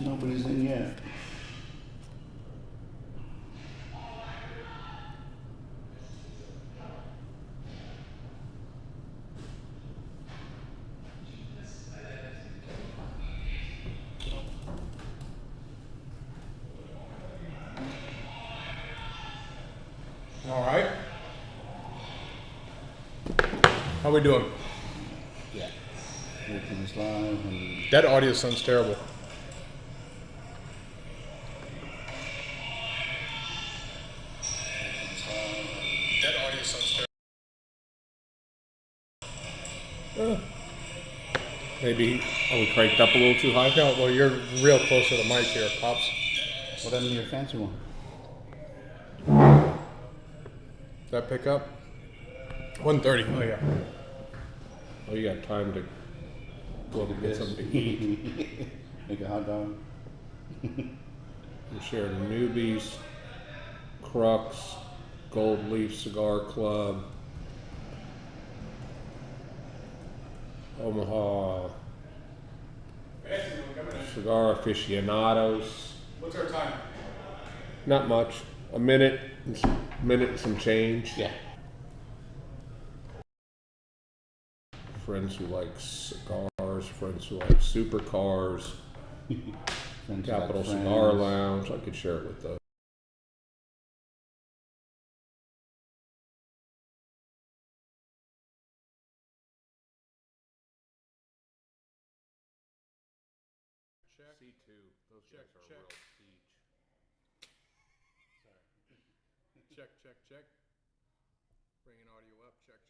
Nobody's in yet. All right. How we doing? Yeah. Making this live and That audio sounds terrible. That audio sounds terrible. Maybe, are we cranked up a little too high? No, well, you're real close to the mic here, Pops. what happened to your fancy one? Does that pick up? 130. Oh, yeah. Oh, you got time to go and get something to eat. Make a hot dog. We share Newbies, Crux, Gold Leaf Cigar Club, Omaha Cigar Aficionados. What's our time? Not much. A minute and some change. Yeah. Friends who like cigars, friends who like supercars, Friends Capital like Cigar friends. Lounge. I could share it with those. C2. Those guys are check. real siege. Check. Bringing audio up. Check.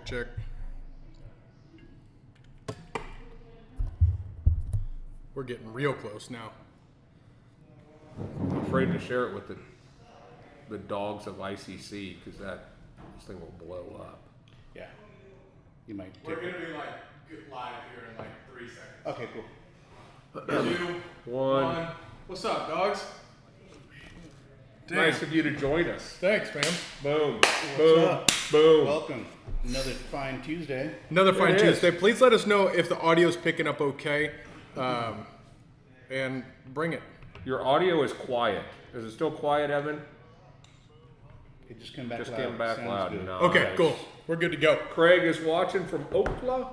Check. We're getting real close now. I'm afraid to share it with the dogs of ICC because this thing will blow up. Yeah. You might We're take gonna be like live here in like 3 seconds. Okay, cool. 2, 1. What's up, dogs? Damn. Nice of you to join us. Thanks, man. Boom. What's Boom. up? Boom. Welcome. Another fine Tuesday. Another fine It is. Tuesday. Please let us know if the audio's picking up okay, and bring it. Your audio is quiet. Is it still quiet, Evan? It just came back Just loud. came back Sounds loud. good. Nice. Okay, cool. We're good to go. Craig is watching from Oklahoma.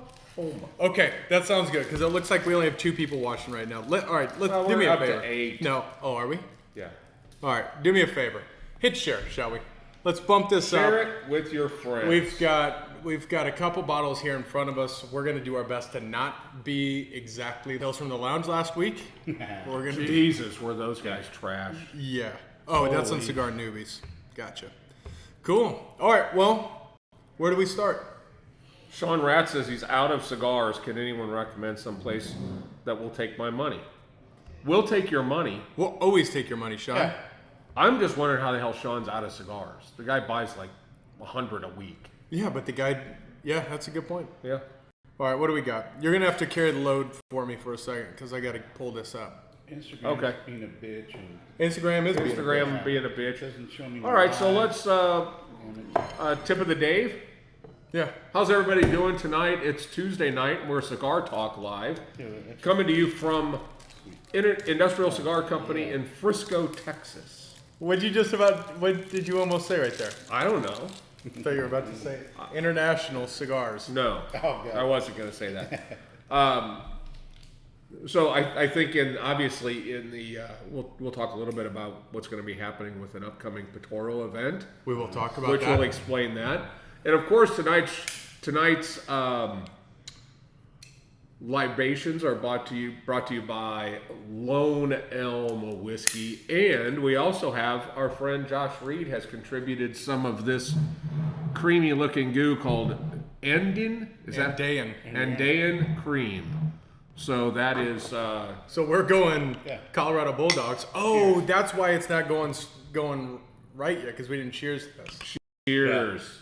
Okay, that sounds good because it looks like we only have 2 people watching right now. All right, let's do we're me a up to favor. 8. No, oh, are we? Yeah. All right, do me a favor. Hit share, shall we? Let's bump this Share up. it with your friends. We've got a couple bottles here in front of us. We're gonna do our best to not be exactly those from the lounge last week. We're gonna be Jesus, were those guys trash? yeah. Oh, that's on Holy. Cigar Newbies. Gotcha. Cool. All right. Well, where do we start? Sean Rat says he's out of cigars. Can anyone recommend some place that will take my money? We'll take your money. We'll always take your money, Sean. Yeah. I'm just wondering how the hell Sean's out of cigars. The guy buys like 100 a week. Yeah, but the guy. Yeah, that's a good point. Yeah. All right, what do we got? You're gonna have to carry the load for me for a second because I got to pull this up. Instagram Okay. being a bitch and Instagram is being a Instagram being a bitch. doesn't show me. All right, so live. let's tip of the Dave. Yeah. How's everybody doing tonight? It's Tuesday night. And we're Cigar Talk Live, Yeah, that's- coming to you from Industrial Cigar Company in Frisco, Texas. What did you almost say right there? I don't know. I thought you were about to say international cigars. No, Oh, God. I wasn't going to say that. So I think obviously in the we'll talk a little bit about what's going to be happening with an upcoming Pictorial event, We will talk about which that. will explain that. And of course tonight's libations are brought to you by Lone Elm Whiskey, and we also have our friend Josh Reed has contributed some of this creamy looking goo called Andin. Is that Andean. Andean cream? So that is So we're going Yeah. Colorado Bulldogs. Oh, that's why it's not going right yet because we didn't cheers to this. cheers.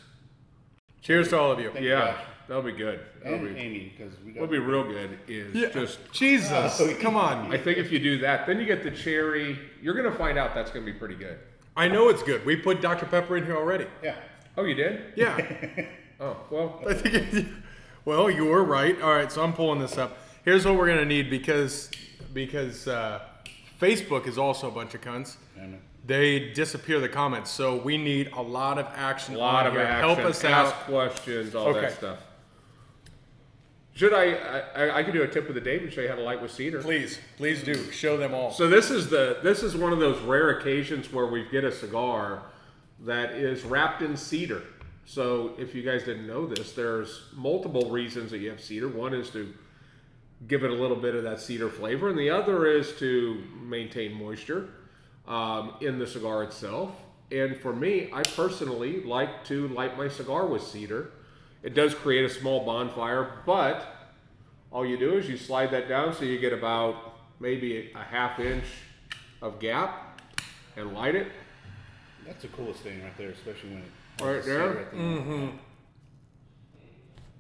Cheers to all of you. Thank you, Yeah, Josh. that'll be good. And Amy, because we got. What'll be real good is just. Jesus, come on. I think if you do that, then you get the cherry. You're gonna find out that's gonna be pretty good. I know it's good. We put Dr. Pepper in here already. Yeah. Oh, you did? Yeah. Oh, well. I think well, you were right. All right, so I'm pulling this up. Here's what we're going to need because Facebook is also a bunch of cunts. They disappear the comments, so we need a lot of action. A lot of here. action. Help us Ask out. questions, all that stuff. Should I could do a tip of the day and show you how to light with cedar. Please do. Show them all. So this is one of those rare occasions where we get a cigar that is wrapped in cedar. So if you guys didn't know this, there's multiple reasons that you have cedar. One is to give it a little bit of that cedar flavor, and the other is to maintain moisture in the cigar itself. And for me, I personally like to light my cigar with cedar. It does create a small bonfire, but all you do is you slide that down so you get about maybe a ½ inch of gap and light it. That's the coolest thing right there, especially when it Right there?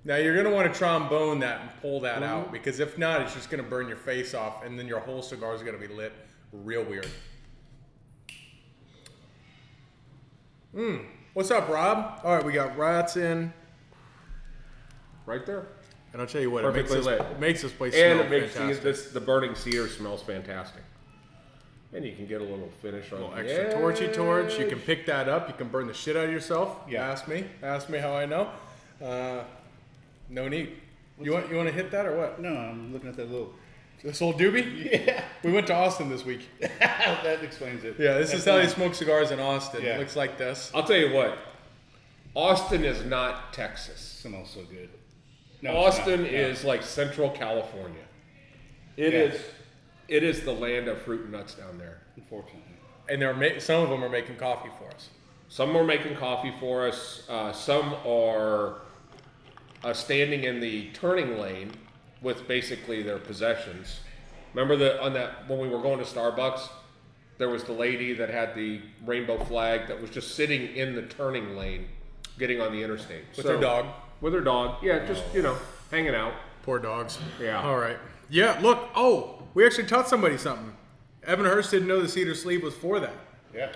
Now you're going to want to trombone that and pull that out, because if not, it's just going to burn your face off, and then your whole cigar is going to be lit real weird. What's up, Rob? All right, we got rats in. Right there. And I'll tell you what, Perfectly lit. it makes this place And smell it makes fantastic. the burning cedar smells fantastic. And you can get a little finish on A little it. extra torchy torch. You can pick that up. You can burn the shit out of yourself. Yeah. Ask me how I know. No need. You want to hit that or what? No, I'm looking at that little. This old doobie? Yeah. We went to Austin this week. That explains it. Yeah, this That's is how they nice. smoke cigars in Austin. Yeah. It looks like this. I'll tell you what. Austin is not Texas. Smells so good. No, it's Austin not. is like Central California. It Yeah. is the land of fruit and nuts down there. Unfortunately. And some of them are making coffee for us. Some are making coffee for us. Some are standing in the turning lane with basically their possessions. Remember when we were going to Starbucks, there was the lady that had the rainbow flag that was just sitting in the turning lane, getting on the interstate With her dog. With her dog, yeah, just hanging out. Poor dogs. Yeah. All right. Yeah, look. Oh, we actually taught somebody something. Evan Hurst didn't know the cedar sleeve was for that. Yeah.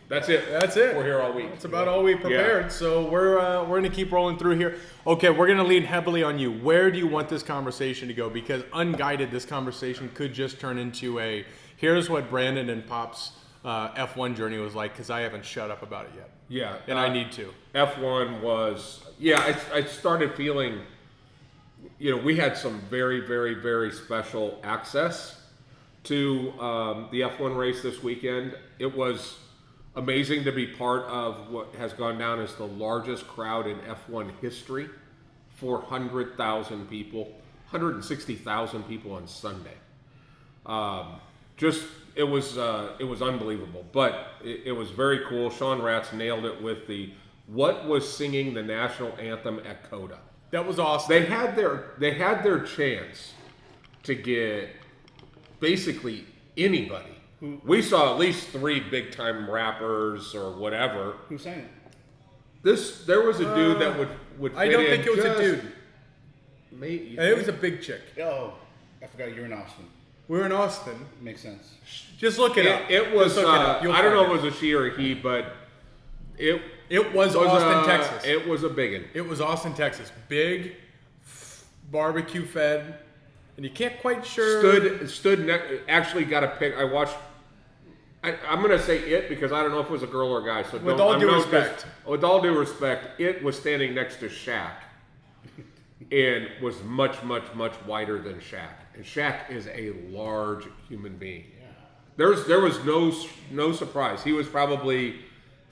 That's it. That's it. We're here all week. That's about all we prepared. So we're gonna keep rolling through here. Okay, we're gonna lean heavily on you. Where do you want this conversation to go? Because unguided, this conversation could just turn into here's what Brandon and Pop's F1 journey was like, because I haven't shut up about it yet. Yeah, And I need to. F1 was, I started feeling, we had some very, very, very special access to the F1 race this weekend. It was amazing to be part of what has gone down as the largest crowd in F1 history. 400,000 people, 160,000 people on Sunday. It was unbelievable, but it was very cool. Sean Ratz nailed it with what was singing the national anthem at Coda. That was awesome. They had their chance to get basically anybody. We saw at least 3 big time rappers or whatever. Who sang it? There was a dude that would fit I don't in think it was a dude. It was a big chick. Oh, I forgot you're in Austin. We were in Austin. Makes sense. Just look it up. It was. Just look it up. You'll I don't find know if it was a she or a he, but it was Austin, Texas. It was a biggin. It was Austin, Texas. Big, barbecue fed, and you can't quite sure. Actually got a pic. I watched. I'm going to say it because I don't know if it was a girl or a guy. So With all due respect. With all due respect, it was standing next to Shaq and was much, much, much wider than Shaq. And Shaq is a large human being. Yeah. There was no surprise. He was probably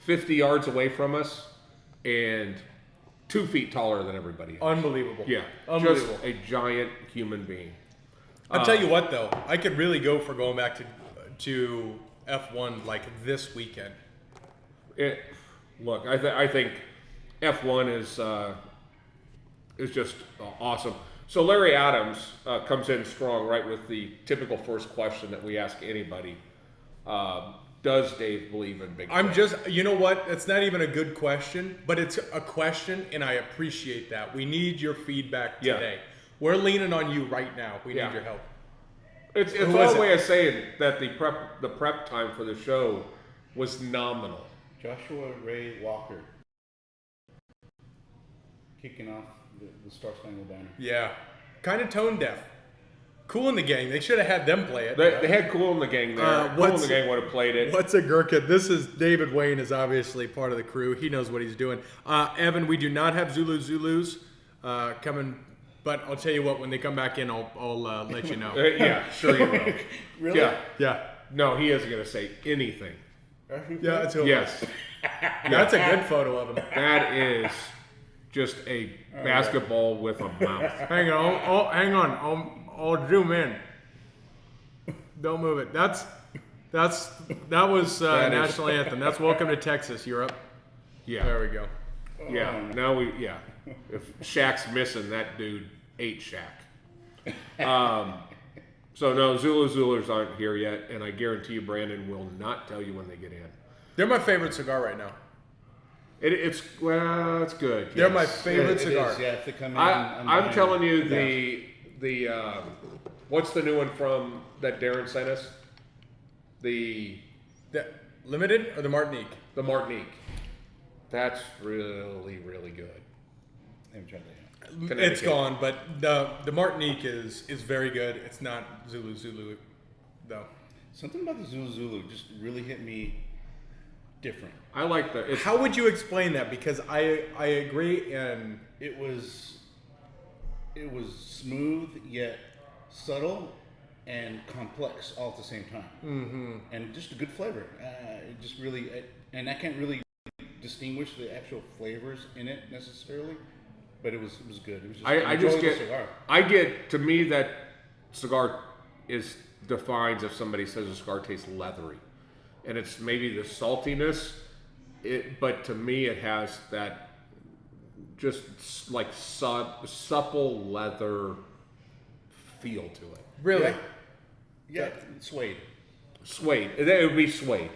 50 yards away from us and 2 feet taller than everybody else. Unbelievable. Yeah, Unbelievable. just a giant human being. I'll tell you what, though, I could really go for going back to F1 like this weekend. Look, I think F1 is just awesome. So Larry Adams comes in strong, right, with the typical first question that we ask anybody. Does Dave believe in Bigfoot? You know what? It's not even a good question, but it's a question, and I appreciate that. We need your feedback today. Yeah. We're leaning on you right now. We need your help. It's Who all was a it? way of saying that the prep time for the show was nominal. Joshua Ray Walker kicking off the Star Spangled Banner. Yeah. Kind of tone deaf. Cool in the Gang. They should have had them play it. They had Cool in the Gang there. Cool in the Gang would have played it. What's a Gurkha? This is David Wayne is obviously part of the crew. He knows what he's doing. Evan, we do not have Zulus coming, but I'll tell you what, when they come back in, I'll let you know. Yeah, sure you will. Really? Yeah. Yeah. No, he isn't going to say anything. Yeah, that's who. Yes. That's a good photo of him. That is just a basketball with a mouth. Hang on. Hang on. I'll zoom in. Don't move it. That was national anthem. That's Welcome to Texas, Europe. Yeah. There we go. Yeah. Now if Shaq's missing, that dude ate Shaq. So no, Zulus aren't here yet, and I guarantee you Brandon will not tell you when they get in. They're my favorite cigar right now. It's good. They're my yes. favorite It cigar. is, yeah, if they come in, I'm telling you the what's the new one from that Darren sent us? The Limited or the Martinique? The Martinique. That's really, really good. I haven't tried that yet. It's gone, but the Martinique is very good. It's not Zulu though. Something about the Zulu just really hit me different. I like How would you explain that? Because I agree, and It was smooth yet subtle and complex all at the same time, and just a good flavor. It just really, and I can't really distinguish the actual flavors in it necessarily, but it was good. It was just I just enjoyable cigar. to me that cigar defines if somebody says a cigar tastes leathery, and it's maybe the saltiness, but to me it has that just like supple leather feel to it. really, Yeah, suede. Suede. It would be suede.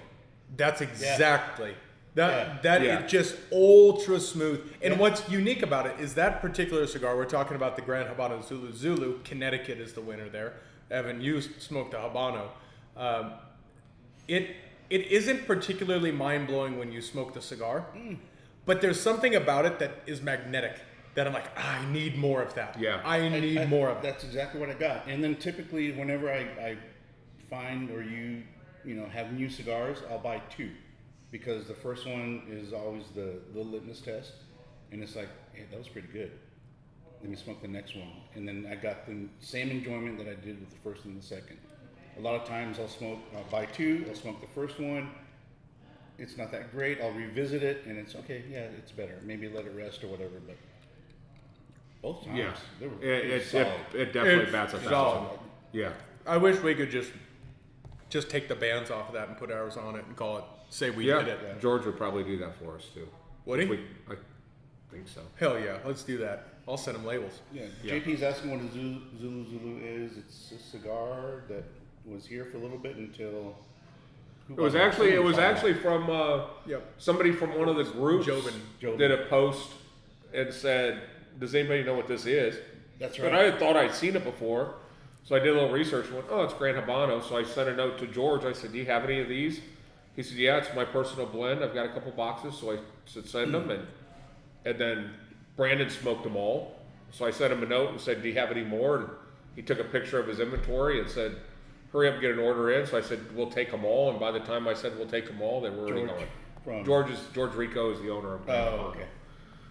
that's exactly that. Yeah. Is just ultra smooth. And what's unique about it is that particular cigar. We're talking about the Grand Habano Zulu. Connecticut is the winner there. Evan, you smoked a Habano. It isn't particularly mind blowing when you smoke the cigar, but there's something about it that is magnetic. That I'm like, I need more of that. Yeah. I need more of that. That's exactly what I got. And then typically, whenever I find or you have new cigars, I'll buy two, because the first one is always the litmus test, and it's like, hey, that was pretty good. Let me smoke the next one, and then I got the same enjoyment that I did with the first and the second. A lot of times I'll buy two, I'll smoke the first one. It's not that great. I'll revisit it, and it's okay. Yeah, it's better. Maybe let it rest or whatever, but. Both times, Yeah. they were It definitely bats a solid. thousand. Yeah. I wish we could just take the bands off of that and put ours on it and call it, say we Yeah. did it. George would probably do that for us too. Would he? I think so. Hell yeah, let's do that. I'll send him labels. Yeah, Yeah. JP's asking what a Zulu is. It's a cigar that was here for a little bit until. It was actually from Yep. somebody from one of the groups Jobin. did a post and said, "Does anybody know what this is?" That's And right. I thought I'd seen it before, so I did a little research and went, "Oh, it's Grand Habano." So I sent a note to George. I said, "Do you have any of these?" He said, "Yeah, it's my personal blend. I've got a couple boxes." So I said, "Send them," and then Brandon smoked them all. So I sent him a note and said, "Do you have any more?" And he took a picture of his inventory and said, "Hurry up and get an order in." So I said, "We'll take them all." And by the time I said we'll take them all, they were already From- going. George Rico is the owner of Grand Habano. okay.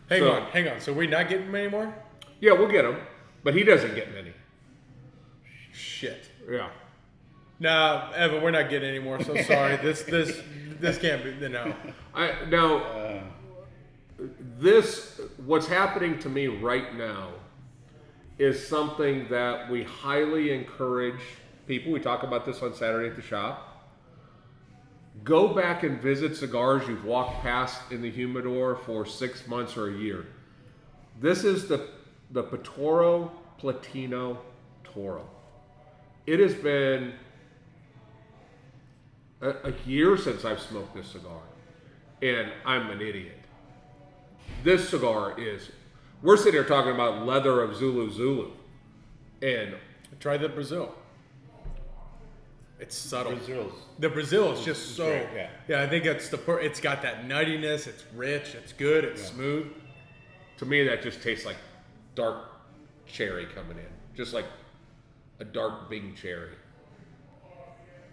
Hang on. So we're not getting many more? Yeah, we'll get them, but he doesn't get many. Shit. Yeah. Nah, Evan, we're not getting any more. So sorry. This can't be. No. What's happening to me right now is something that we highly encourage people. We talk about this on Saturday at the shop. Go back and visit cigars you've walked past in the humidor for 6 months or a year. This is the Pitoro Platino Toro. It has been a year since I've smoked this cigar, and I'm an idiot. This cigar we're sitting here talking about leather of Zulu, and Try the Brazil. It's subtle. Brazil's. The Brazil is just so. Great, yeah. I think it's it's got that nuttiness. It's rich. It's good. It's smooth. To me, that just tastes like dark cherry coming in, just like a dark Bing cherry.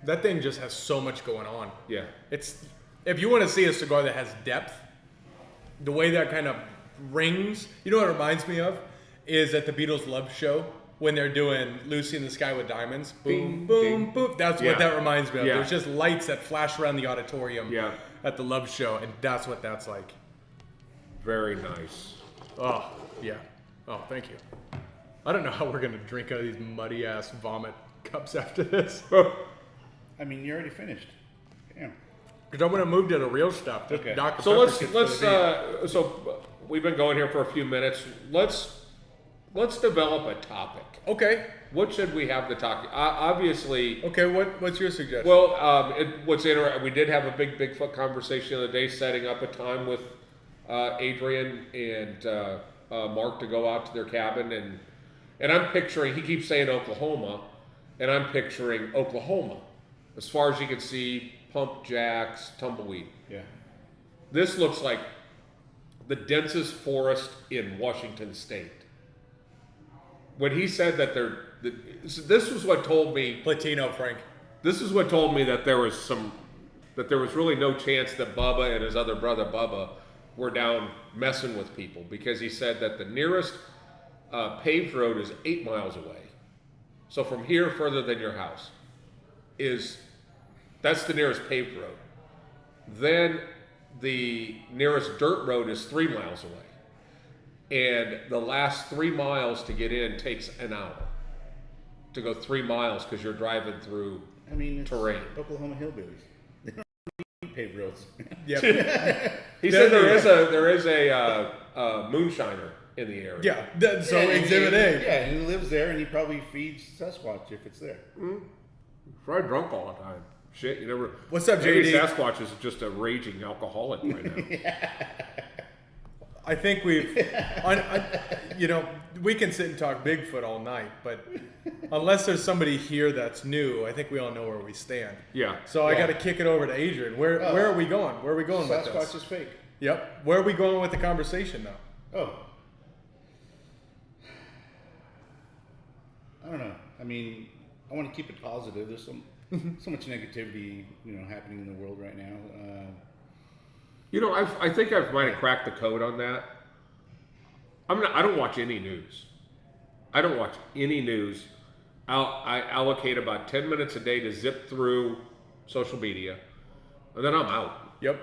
That thing just has so much going on. Yeah. It's if you want to see a cigar that has depth, the way that kind of rings. You know what it reminds me of is at the Beatles Love Show when they're doing "Lucy in the Sky with Diamonds." Boom, Bing, boom, ding. boom. That's Yeah. what that reminds me of. Yeah. There's just lights that flash around the auditorium Yeah. at the Love Show, and that's what that's like. Very nice. Oh yeah. Oh, thank you. I don't know how we're gonna drink out of these muddy ass vomit cups after this. I mean, you already finished. Damn. Because I'm gonna move to the real stuff. Just Okay. Dr. So Pepper let's gets to the meat. so we've been going here for a few minutes. Let's develop a topic. Okay. What should we have the topic? Obviously, Okay. What's your suggestion? well, what's interesting, we did have a big Bigfoot conversation the other day, setting up a time with Adrian and Mark to go out to their cabin, and I'm picturing. He keeps saying Oklahoma, and I'm picturing Oklahoma, as far as you can see, pump jacks, tumbleweed. Yeah. This looks like the densest forest in Washington State. When he said that this was what told me. Platino, Frank. This is what told me that there was really no chance that Bubba and his other brother Bubba were down messing with people, because he said that the nearest paved road is 8 miles away. So from here further than your house that's the nearest paved road. Then the nearest dirt road is 3 miles away. And the last 3 miles to get in takes an hour to go 3 miles, because you're driving through I mean, it's terrain. Oklahoma hillbillies. They don't need paved roads. Yep. He said there is a moonshiner in the area. Yeah. So Exhibit A. Yeah, and he lives there, and he probably feeds Sasquatch if it's there. Probably drunk all the time. Shit, you never. What's up, Maybe JD? Sasquatch is just a raging alcoholic right now. I think we can sit and talk Bigfoot all night, but unless there's somebody here that's new, I think we all know where we stand. Yeah. So I got to kick it over to Adrian. Where are we going? Where are we going with Sasquatch this? is fake. Yep. Where are we going with the conversation now? Oh. I don't know. I mean, I want to keep it positive. There's so much negativity, happening in the world right now. I think I might have cracked the code on that. I don't watch any news. I don't watch any news. I allocate about 10 minutes a day to zip through social media, and then I'm out. Yep.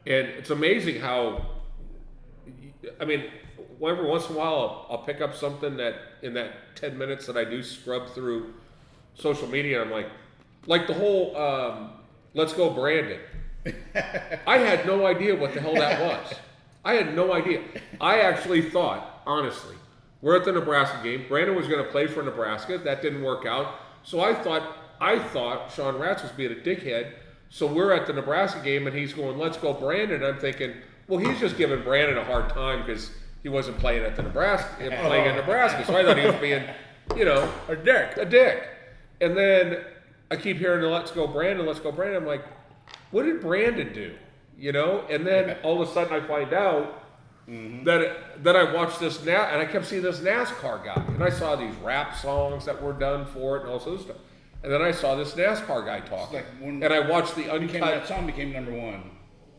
And it's amazing how, I mean, every once in a while I'll pick up something that in that 10 minutes that I do scrub through social media, and I'm like the whole Let's Go Brandon. I had no idea what the hell that was. I had no idea. I actually thought, honestly, we're at the Nebraska game. Brandon was going to play for Nebraska. That didn't work out. So I thought Sean Ratz was being a dickhead. So we're at the Nebraska game, and he's going, "Let's go, Brandon." I'm thinking, well, he's just giving Brandon a hard time because he wasn't playing at the Nebraska, playing in Nebraska. So I thought he was being, A dick. a dick. And then I keep hearing the "Let's go, Brandon, let's go, Brandon." I'm like, what did Brandon do? And then all of a sudden I find out that I watched this and I kept seeing this NASCAR guy, and I saw these rap songs that were done for it and all this stuff. And then I saw this NASCAR guy talking, like when and I watched the uncut. That song became number one.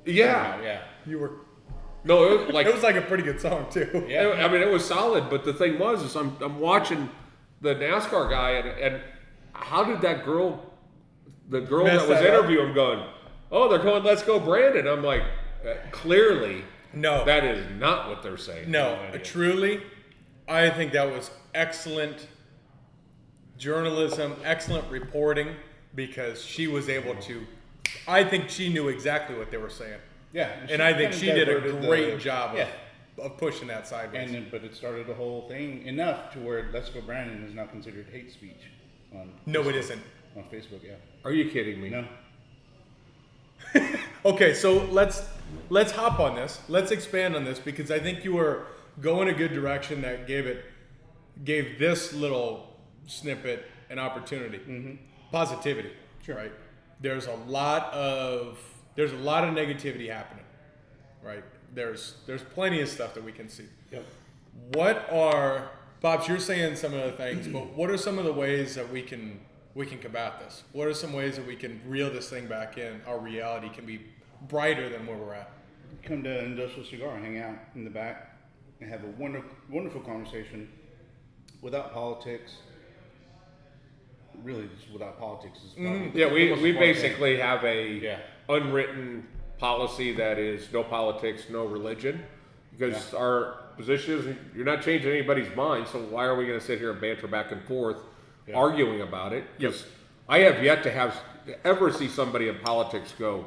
Yeah, Yeah. You were. no, it was like It was like a pretty good song too. Yeah. I mean, it was solid. But the thing was, is I'm watching the NASCAR guy, and how did the girl Mess that was that up? interviewing going, "Oh, they're going, let's go, Brandon." I'm like, clearly, No. that is not what they're saying. No, truly, I think that was excellent journalism, excellent reporting, because she was able to. I think she knew exactly what they were saying, Yeah. and I think kinda she did a diverted great job Yeah. of pushing that sideways. But it started a whole thing enough to where "Let's Go Brandon" is now considered hate speech on No, it Facebook. isn't. On Facebook, yeah. Are you kidding me? No. Okay, so let's hop on this. Let's expand on this, because I think you were going a good direction that gave this little snippet an opportunity. Positivity. Sure. Right. There's a lot of negativity happening. Right. There's plenty of stuff that we can see. Yep. What are, Pops, you're saying some of the things, but what are some of the ways that we can combat this? What are some ways that we can reel this thing back in? Our reality can be brighter than where we're at. Come to Industrial Cigar, hang out in the back, and have a wonderful conversation without politics. Really, just without politics. Is probably Yeah, the we most important basically thing. have a unwritten policy that is no politics, no religion, because our position is you're not changing anybody's mind, so why are we going to sit here and banter back and forth arguing about it? Because I have yet to ever see somebody in politics go,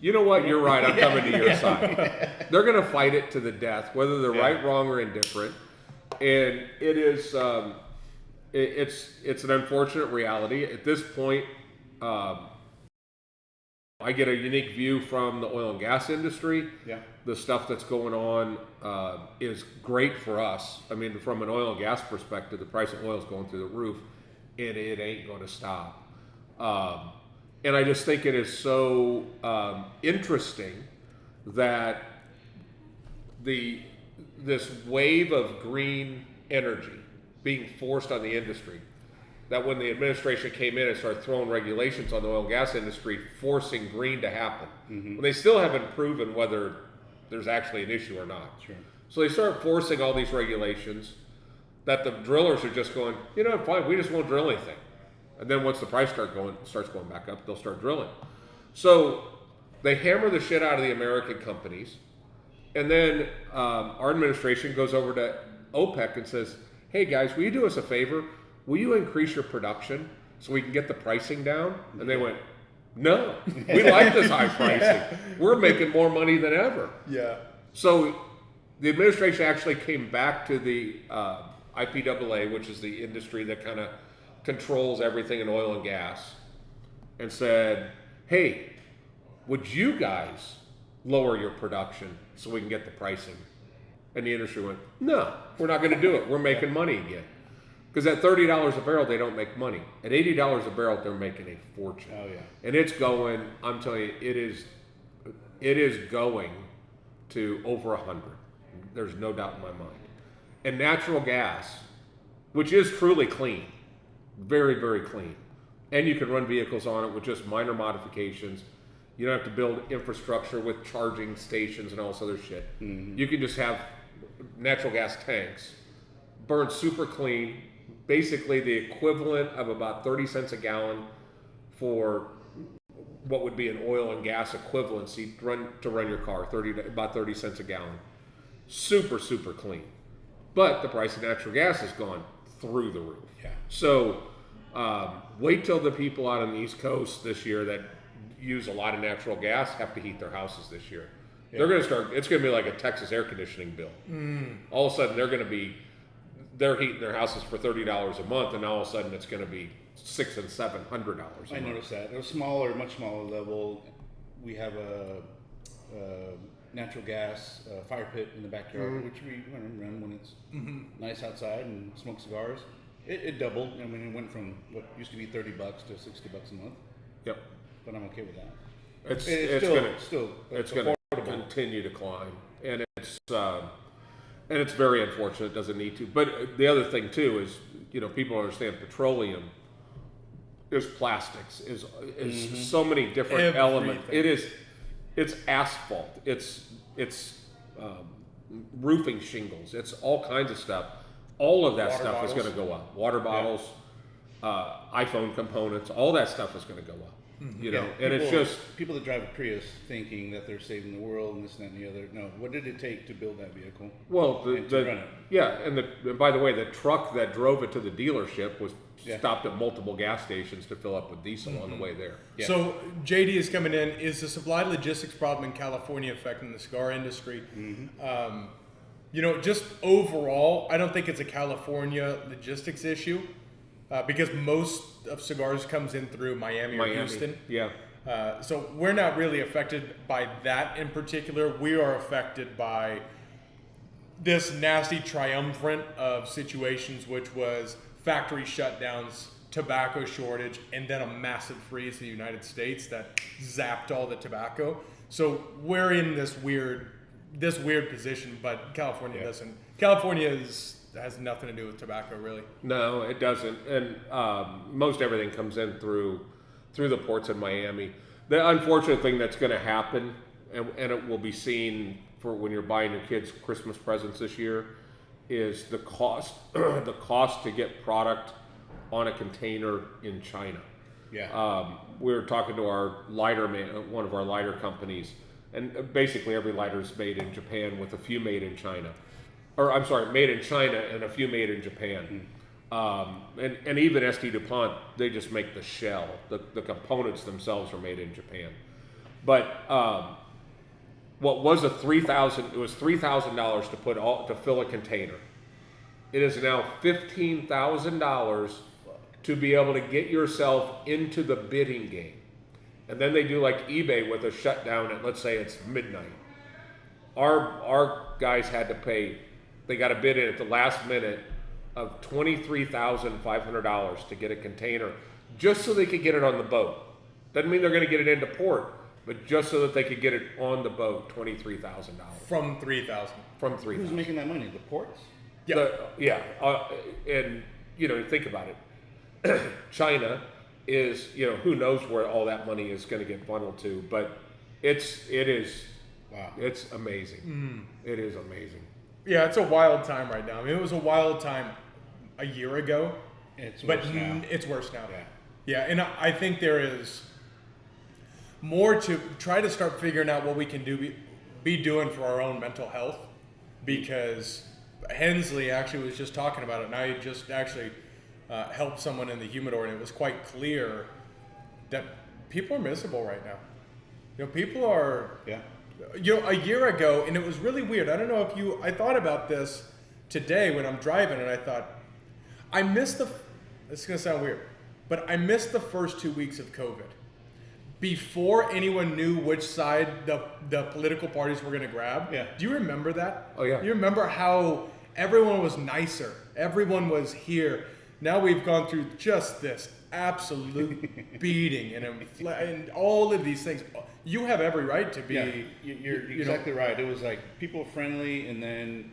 you know what, you're right, I'm coming to your side. They're going to fight it to the death, whether they're right, wrong, or indifferent. And it is, it's an unfortunate reality. At this point, I get a unique view from the oil and gas industry. Yeah. The stuff that's going on is great for us. I mean, from an oil and gas perspective, the price of oil is going through the roof, and it ain't going to stop. And I just think it is so interesting that this wave of green energy being forced on the industry, that when the administration came in and started throwing regulations on the oil and gas industry, forcing green to happen, when they still haven't proven whether there's actually an issue or not. Sure. So they start forcing all these regulations that the drillers are just going, you know, fine, we just won't drill anything. And then once the price starts going back up, they'll start drilling. So they hammer the shit out of the American companies. And then our administration goes over to OPEC and says, hey guys, will you do us a favor? Will you increase your production so we can get the pricing down? And they went, no, we like this high pricing. We're making more money than ever. Yeah. So the administration actually came back to the IPAA, which is the industry that kind of controls everything in oil and gas, and said, hey, would you guys lower your production so we can get the pricing? And the industry went, no, we're not going to do it. We're making money again. Because at $30 a barrel, they don't make money. At $80 a barrel, they're making a fortune. Oh, yeah. And it's going, I'm telling you, it is going to over 100. There's no doubt in my mind. And natural gas, which is truly clean, very, very clean. And you can run vehicles on it with just minor modifications. You don't have to build infrastructure with charging stations and all this other shit. Mm-hmm. You can just have natural gas tanks, burn super clean, basically the equivalent of about 30 cents a gallon for what would be an oil and gas equivalency to run your car, about 30 cents a gallon. Super, super clean. But the price of natural gas has gone through the roof. Yeah. So wait till the people out on the East Coast this year that use a lot of natural gas have to heat their houses this year. Yeah. They're going to start, it's going to be like a Texas air conditioning bill. All of a sudden they're heating their houses for $30 a month, and all of a sudden it's going to be $600 and $700 a month. I noticed that. At a much smaller level, we have a natural gas fire pit in the backyard, which we run when it's nice outside and smoke cigars. It doubled. I mean, it went from what used to be $30 to $60 a month. Yep. But I'm okay with that. It's going to continue to climb, and it's very unfortunate. It doesn't need to. But the other thing too is, you know, people understand petroleum is plastics, is so many different elements. It's asphalt. It's roofing shingles. It's all kinds of stuff. All of that stuff is going to go up. Water bottles, iPhone components, all that stuff is going to go up. You know, and it's just people that drive a Prius thinking that they're saving the world and this and that and the other. No, what did it take to build that vehicle? Well, and by the way, the truck that drove it to the dealership was stopped at multiple gas stations to fill up with diesel on the way there. Yeah. So JD is coming in. Is the supply logistics problem in California affecting the cigar industry? You know, just overall, I don't think it's a California logistics issue. Because most of cigars comes in through Miami or Houston. Yeah. So we're not really affected by that in particular. We are affected by this nasty triumvirate of situations, which was factory shutdowns tobacco shortage and then a massive freeze in the United States that zapped all the tobacco. So we're in this weird position, but California doesn't. California has nothing to do with tobacco, really. No, it doesn't. And most everything comes in through the ports in Miami. The unfortunate thing that's going to happen, and it will be seen for when you're buying your kids Christmas presents this year, is the cost to get product on a container in China. Yeah. We were talking to our lighter man, one of our lighter companies, and basically every lighter is made in Japan with a few made in China. Or I'm sorry, made in China and a few made in Japan. And even ST DuPont, they just make the shell. The components themselves are made in Japan. But what was it was $3,000 to fill a container. It is now $15,000 to be able to get yourself into the bidding game. And then they do like eBay with a shutdown at, let's say it's midnight. Our guys had to pay, they got a bid in at the last minute of $23,500 to get a container just so they could get it on the boat. Doesn't mean they're going to get it into port, but just so that they could get it on the boat, $23,000. From 3,000. From 3,000. Who's making that money? The ports? Yeah. And think about it. China is, who knows where all that money is going to get funneled to, but it is Wow. It's amazing. It is amazing. Yeah, it's a wild time right now. I mean, it was a wild time a year ago, It's but worse now. it's worse now. Yeah. Yeah, and I think there is more to try to start figuring out what we can be doing for our own mental health, because Hensley actually was just talking about it, and I just actually helped someone in the humidor, and it was quite clear that people are miserable right now. People are. Yeah. A year ago, and it was really weird. I don't know if I thought about this today when I'm driving, and I thought, this is going to sound weird, but I missed the first 2 weeks of COVID. Before anyone knew which side the political parties were going to grab. Yeah. Do you remember that? Oh, yeah. You remember how everyone was nicer? Everyone was here. Now we've gone through just this absolute beating and all of these things. You have every right to be. Yeah, you're exactly right. It was like people friendly, and then,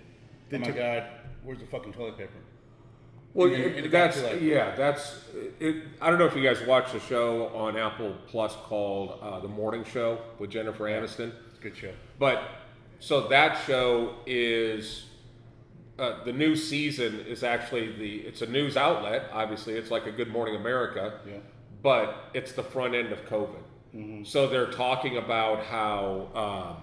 oh my God, where's the fucking toilet paper? Well, And that's it got to, like- that's it. I don't know if you guys watched the show on Apple Plus called The Morning Show with Jennifer Aniston. It's a good show. But so that show is the new season is actually it's a news outlet. Obviously, it's like a Good Morning America. Yeah. But it's the front end of COVID. Mm-hmm. So they're talking about how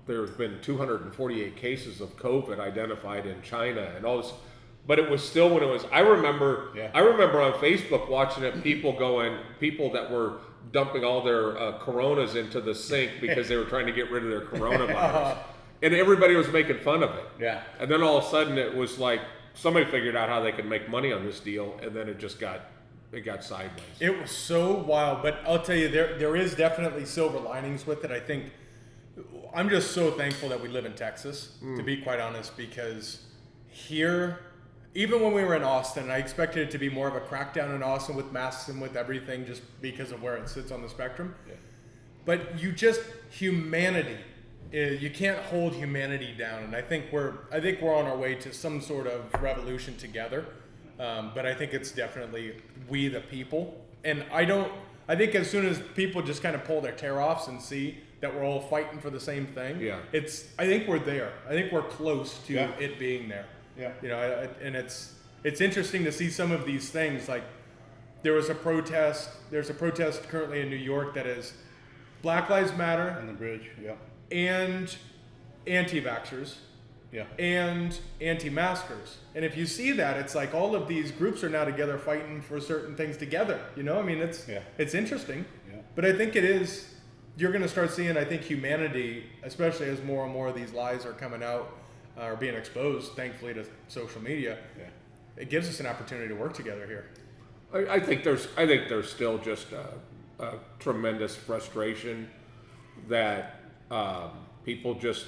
there's been 248 cases of COVID identified in China and all this. But it was still when it was. I remember on Facebook watching it. People that were dumping all their Coronas into the sink because they were trying to get rid of their coronavirus, and everybody was making fun of it. Yeah. And then all of a sudden it was like somebody figured out how they could make money on this deal, and then it got sideways. It was so wild, but I'll tell you, there is definitely silver linings with it. I think I'm just so thankful that we live in Texas, to be quite honest, because here, even when we were in Austin, I expected it to be more of a crackdown in Austin with masks and with everything, just because of where it sits on the spectrum. Yeah. But humanity, you can't hold humanity down, and I think we're on our way to some sort of revolution together. But I think it's definitely we the people, and I think as soon as people just kind of pull their tear-offs and see that we're all fighting for the same thing, I think we're there. I think we're close to it being there. Yeah. And it's interesting to see some of these things. Like there's a protest currently in New York that is Black Lives Matter On the bridge, yeah. and anti-vaxxers. Yeah. And anti-maskers. And if you see that, it's like all of these groups are now together fighting for certain things together. I mean, it's interesting. Yeah. But I think you're going to start seeing, I think, humanity, especially as more and more of these lies are coming out or being exposed, thankfully, to social media. Yeah. It gives us an opportunity to work together here. I think there's still just a tremendous frustration that people just,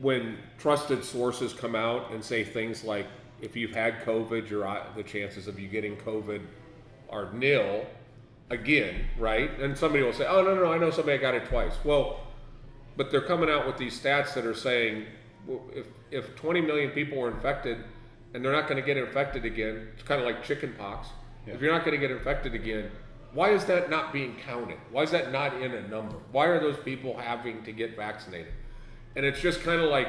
when trusted sources come out and say things like if you've had COVID, the chances of you getting COVID are nil. Again, right? And somebody will say, "Oh no, I know somebody got it twice." Well, but they're coming out with these stats that are saying, well, if 20 million people were infected and they're not going to get infected again, it's kind of like chicken pox. Yeah. If you're not going to get infected again, why is that not being counted? Why is that not in a number? Why are those people having to get vaccinated? And it's just kind of like,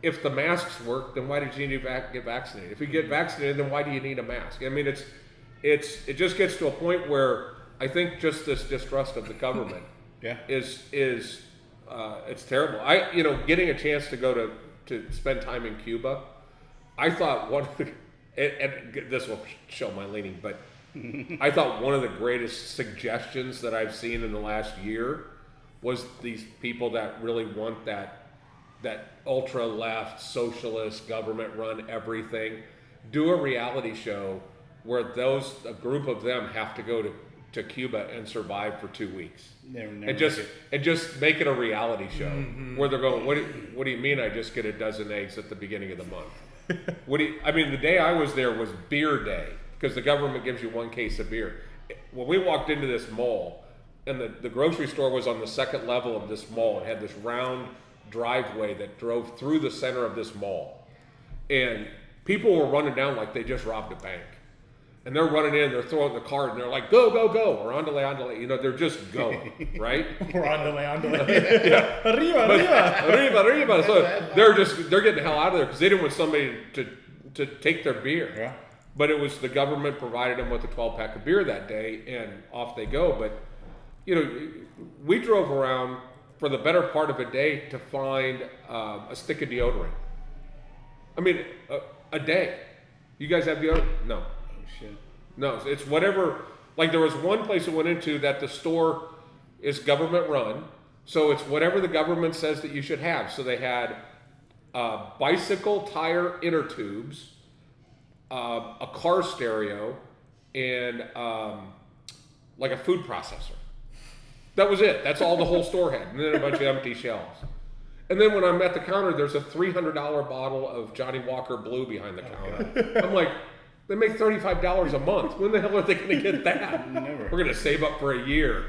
if the masks work, then why did you need to get vaccinated? If you get vaccinated, then why do you need a mask? I mean, it just gets to a point where I think just this distrust of the government is it's terrible. Getting a chance to go to spend time in Cuba, I thought and this will show my leaning, but I thought one of the greatest suggestions that I've seen in the last year was these people that really want that ultra left socialist government run everything, do a reality show where a group of them have to go to Cuba and survive for 2 weeks. And just make it a reality show where they're going, what do you mean I just get a dozen eggs at the beginning of the month? The day I was there was beer day, because the government gives you 1 case of beer. When we walked into this mall, and the grocery store was on the second level of this mall, it had this round driveway that drove through the center of this mall, and people were running down like they just robbed a bank. And they're running in, they're throwing the card, and they're like, go, go, go, or andale. They're just going, right? Or andale. Yeah. Arriba. So they're getting the hell out of there because they didn't want somebody to take their beer. Yeah. But it was the government provided them with a 12-pack of beer that day, and off they go. But, we drove around for the better part of a day to find a stick of deodorant. I mean, a day. You guys have deodorant? No. Shit. No, it's whatever. Like, there was one place I went into that the store is government run, so it's whatever the government says that you should have. So they had bicycle tire inner tubes, a car stereo, and like a food processor. That was it. That's all the whole store had, and then a bunch of empty shelves. And then when I'm at the counter, there's a $300 bottle of Johnny Walker Blue behind the counter. I'm like, they make $35 a month. When the hell are they going to get that? Never. We're going to save up for a year.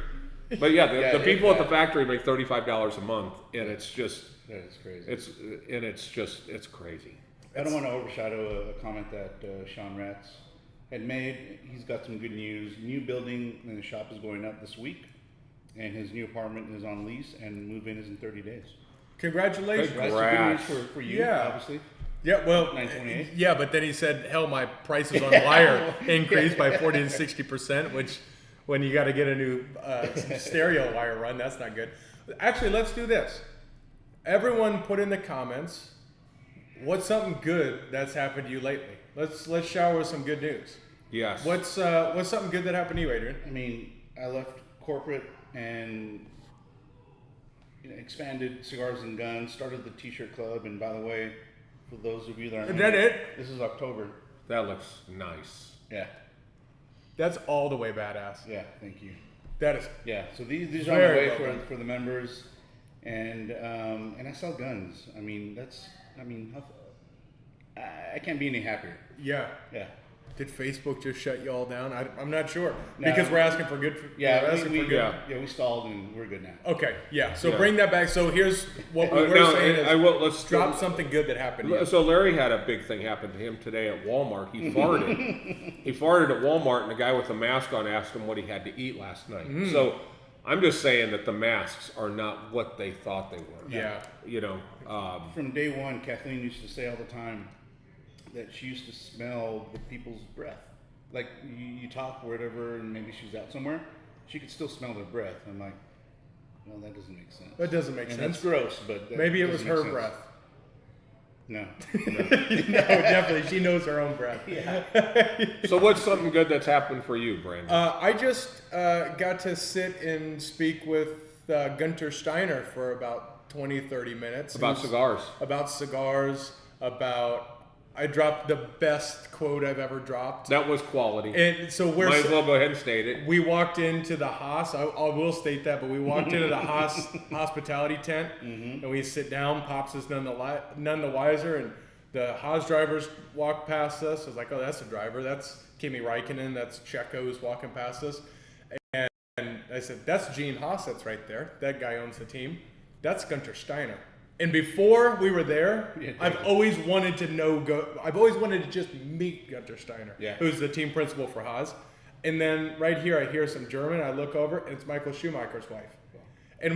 But yeah, the people at the factory make $35 a month, and it's just That is crazy. It's crazy. I don't want to overshadow a comment that Sean Ratz had made. He's got some good news. New building in the shop is going up this week, and his new apartment is on lease, and move-in is in 30 days. Congratulations. That's good news for you, obviously. Yeah, well, 928. Yeah, but then he said, hell, my prices on wire increased by 40 to 60%, which when you got to get a new stereo wire run, that's not good. Actually, let's do this. Everyone put in the comments, what's something good that's happened to you lately? Let's shower with some good news. Yes. What's something good that happened to you, Adrian? I mean, I left corporate and expanded Cigars and Guns, started the T-shirt club, and by the way, for those of you that aren't, is that it? This is October. That looks nice. Yeah. That's all the way badass. Yeah. Thank you. That is. Yeah. So these are on the way for the members, and I sell guns. I mean I can't be any happier. Yeah. Yeah. Did Facebook just shut you all down? I'm not sure. Because we're asking for good. We stalled and we're good now. Okay, yeah. So bring that back. So here's what we were saying is let's drop something good that happened to you. So Larry had a big thing happen to him today at Walmart. He farted. He farted at Walmart, and the guy with the mask on asked him what he had to eat last night. So I'm just saying that the masks are not what they thought they were. Yeah. From day one, Kathleen used to say all the time that she used to smell the people's breath. Like you talk or whatever, and maybe she's out somewhere, she could still smell their breath. I'm like, well, that doesn't make sense. That doesn't make sense. That's gross, but maybe it was her breath. No. No, definitely. She knows her own breath. Yeah. So what's something good that's happened for you, Brandon? I just got to sit and speak with Gunter Steiner for about 20, 30 minutes. About cigars. About cigars, I dropped the best quote I've ever dropped. That was quality. And so might as well go ahead and state it. We walked into the Haas. I will state that, but we walked into the Haas hospitality tent, and we sit down. Pops is none the wiser, and The Haas drivers walked past us. I was like, oh, that's a driver. That's Kimi Räikkönen. That's Checo who's walking past us. And I said, that's Gene Haas that's right there. That guy owns the team. That's Gunter Steiner. And before we were there, I've always wanted to I've always wanted to just meet Gunter Steiner, who's the team principal for Haas. And then right here, I hear some German. I look over, and it's Michael Schumacher's wife. And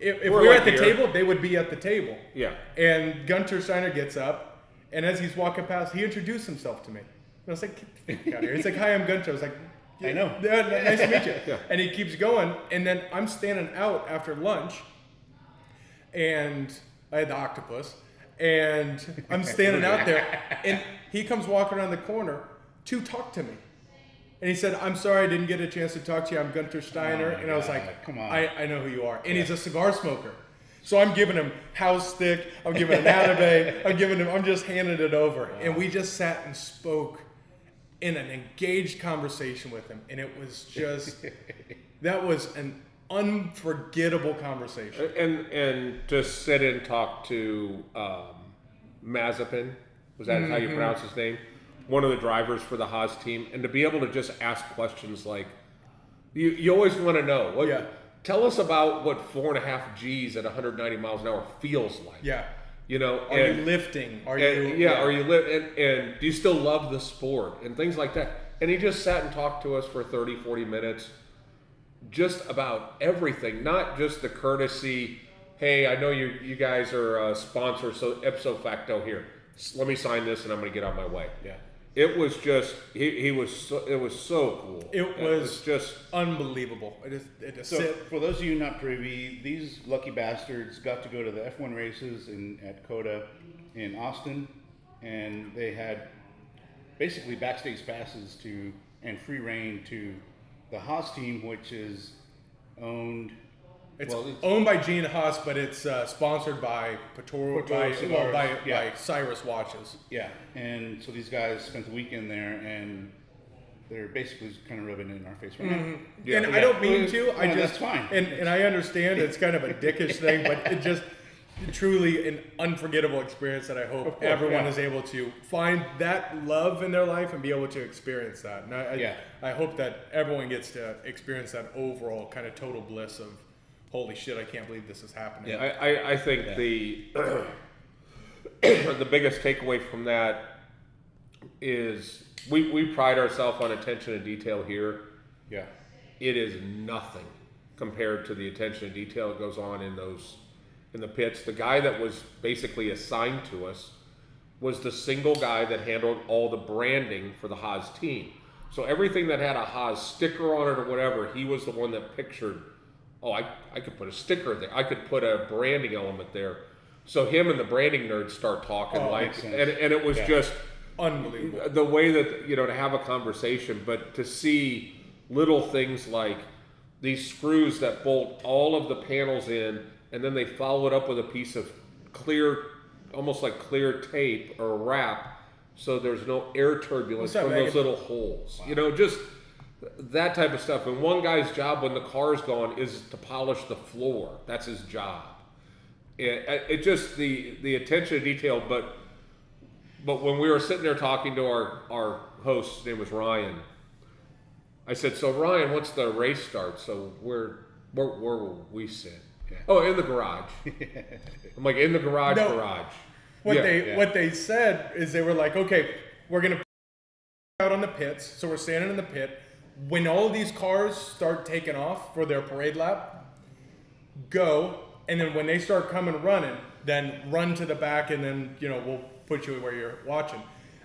if we were at the table, they would be at the table. Yeah. And Gunter Steiner gets up, and as he's walking past, he introduced himself to me. And I was like, get the fuck out of here. He's like, hi, I'm Gunter. I was like, I know. Nice to meet you. Yeah. And he keeps going, and then I'm standing out after lunch, and I had the octopus, and I'm standing out there, and he comes walking around the corner to talk to me. And he said, I'm sorry I didn't get a chance to talk to you. I'm Gunter Steiner. And I was like, come on. I know who you are. And he's a cigar smoker. So I'm giving him house stick. I'm giving him Atabey. I'm just handing it over. Wow. And we just sat and spoke in an engaged conversation with him. And it was just, that was an unforgettable conversation. And to sit and talk to Mazepin, was that how you pronounce his name? One of the drivers for the Haas team, and to be able to just ask questions like, you always want to know. Tell us about what 4.5 Gs at 190 miles an hour feels like. Yeah. You know, are you lifting? Are you lift? And do you still love the sport and things like that? And he just sat and talked to us for 30, 40 minutes, just about everything, not just the courtesy. Hey, I know you guys are a sponsor, so ipso facto here. Let me sign this, and I'm going to get on my way. Yeah. It was just, it was so cool. It was just unbelievable. For those of you not privy, these lucky bastards got to go to the F1 races at COTA in Austin, and they had basically backstage passes and free reign to the Haas team, which is owned. It's owned by Gene Haas, but it's sponsored by by Cyrus Watches. Yeah, and so these guys spent the weekend there, and they're basically kind of rubbing it in our face right now. Yeah. And I don't mean to. That's fine. And I understand it's kind of a dickish thing, but it just truly an unforgettable experience that I hope everyone is able to find that love in their life and be able to experience that. And I hope that everyone gets to experience that overall kind of total bliss of, holy shit, I can't believe this is happening. Yeah, I think the biggest takeaway from that is we pride ourselves on attention to detail here. Yeah. It is nothing compared to the attention to detail that goes on in the pits. The guy that was basically assigned to us was the single guy that handled all the branding for the Haas team. So everything that had a Haas sticker on it or whatever, he was the one that pictured, I could put a sticker there. I could put a branding element there. So him and the branding nerds start talking and it was just unbelievable. The way that, to have a conversation, but to see little things like these screws that bolt all of the panels in, and then they follow it up with a piece of clear, almost like clear tape or wrap, so there's no air turbulence from those little holes. Wow. Just that type of stuff. And one guy's job when the car's gone is to polish the floor. That's his job. It just the attention to detail. But when we were sitting there talking to our host, his name was Ryan. I said, "So Ryan, once the race starts, so where will we sit?" Yeah. Oh, in the garage. I'm like, in the garage. What they said is they were like, okay, we're gonna out on the pits, so we're standing in the pit. When all of these cars start taking off for their parade lap, go, and then when they start coming running, then run to the back, and then we'll put you where you're watching.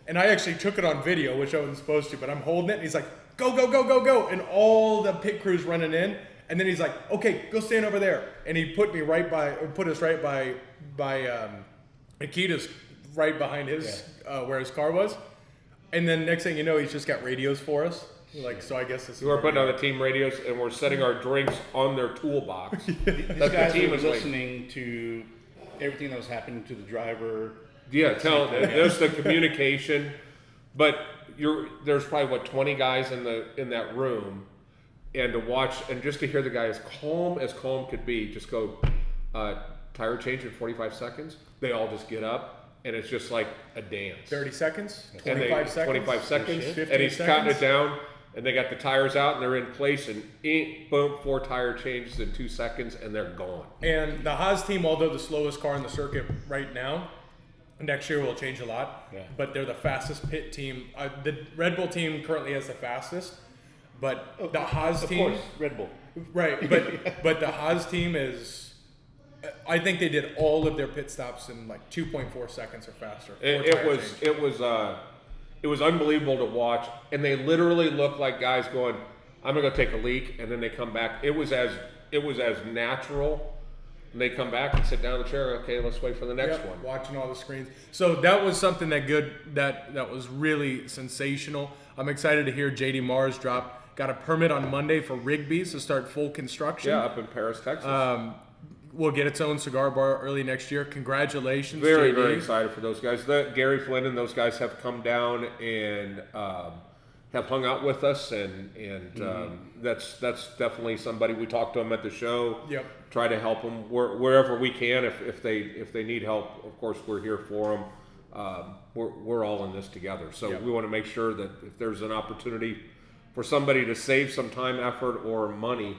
And I actually took it on video, which I wasn't supposed to, but I'm holding it, and he's like, go, and all the pit crew's running in, and then he's like, okay, go stand over there, and he put us right by Nikita's, right behind his where his car was, and then next thing you know, he's just got radios for us. So I guess this is. We're putting on the team radios, and we're setting our drinks on their toolbox. These guys were listening to everything that was happening to the driver. Yeah, there's the communication, but there's probably 20 guys in that room, and to watch and just to hear the guy as calm could be, just go, tire change in 45 seconds. They all just get up, and it's just like a dance. 30 seconds, And 25 seconds, 25 seconds, 15 and he's counting seconds. it down, and they got the tires out, and they're in place, and boom, 4 tire changes in 2 seconds, and they're gone. And the Haas team, although the slowest car in the circuit right now, next year will change a lot. Yeah. But they're the fastest pit team. The Red Bull team currently has the fastest, but the Haas team, Of course, Red Bull. right? But the Haas team is. I think they did all of their pit stops in like 2.4 seconds or faster. It was unbelievable to watch, and they literally looked like guys going, "I'm gonna go take a leak," and then they come back. It was as natural. And they come back and sit down in the chair. Okay, let's wait for the next Yep, one. watching all the screens. So that was something that was really sensational. I'm excited to hear JD Mars got a permit on Monday for Rigby's to start full construction. Yeah, up in Paris, Texas. Will get its own cigar bar early next year. Congratulations, Very, JD. very excited for those guys. Gary Flynn and those guys have come down and have hung out with us, and that's definitely somebody. We talked to them at the show. Yep. Try to help them wherever we can. If they need help, of course we're here for them. We're all in this together. So Yep. we want to make sure that if there's an opportunity for somebody to save some time, effort, or money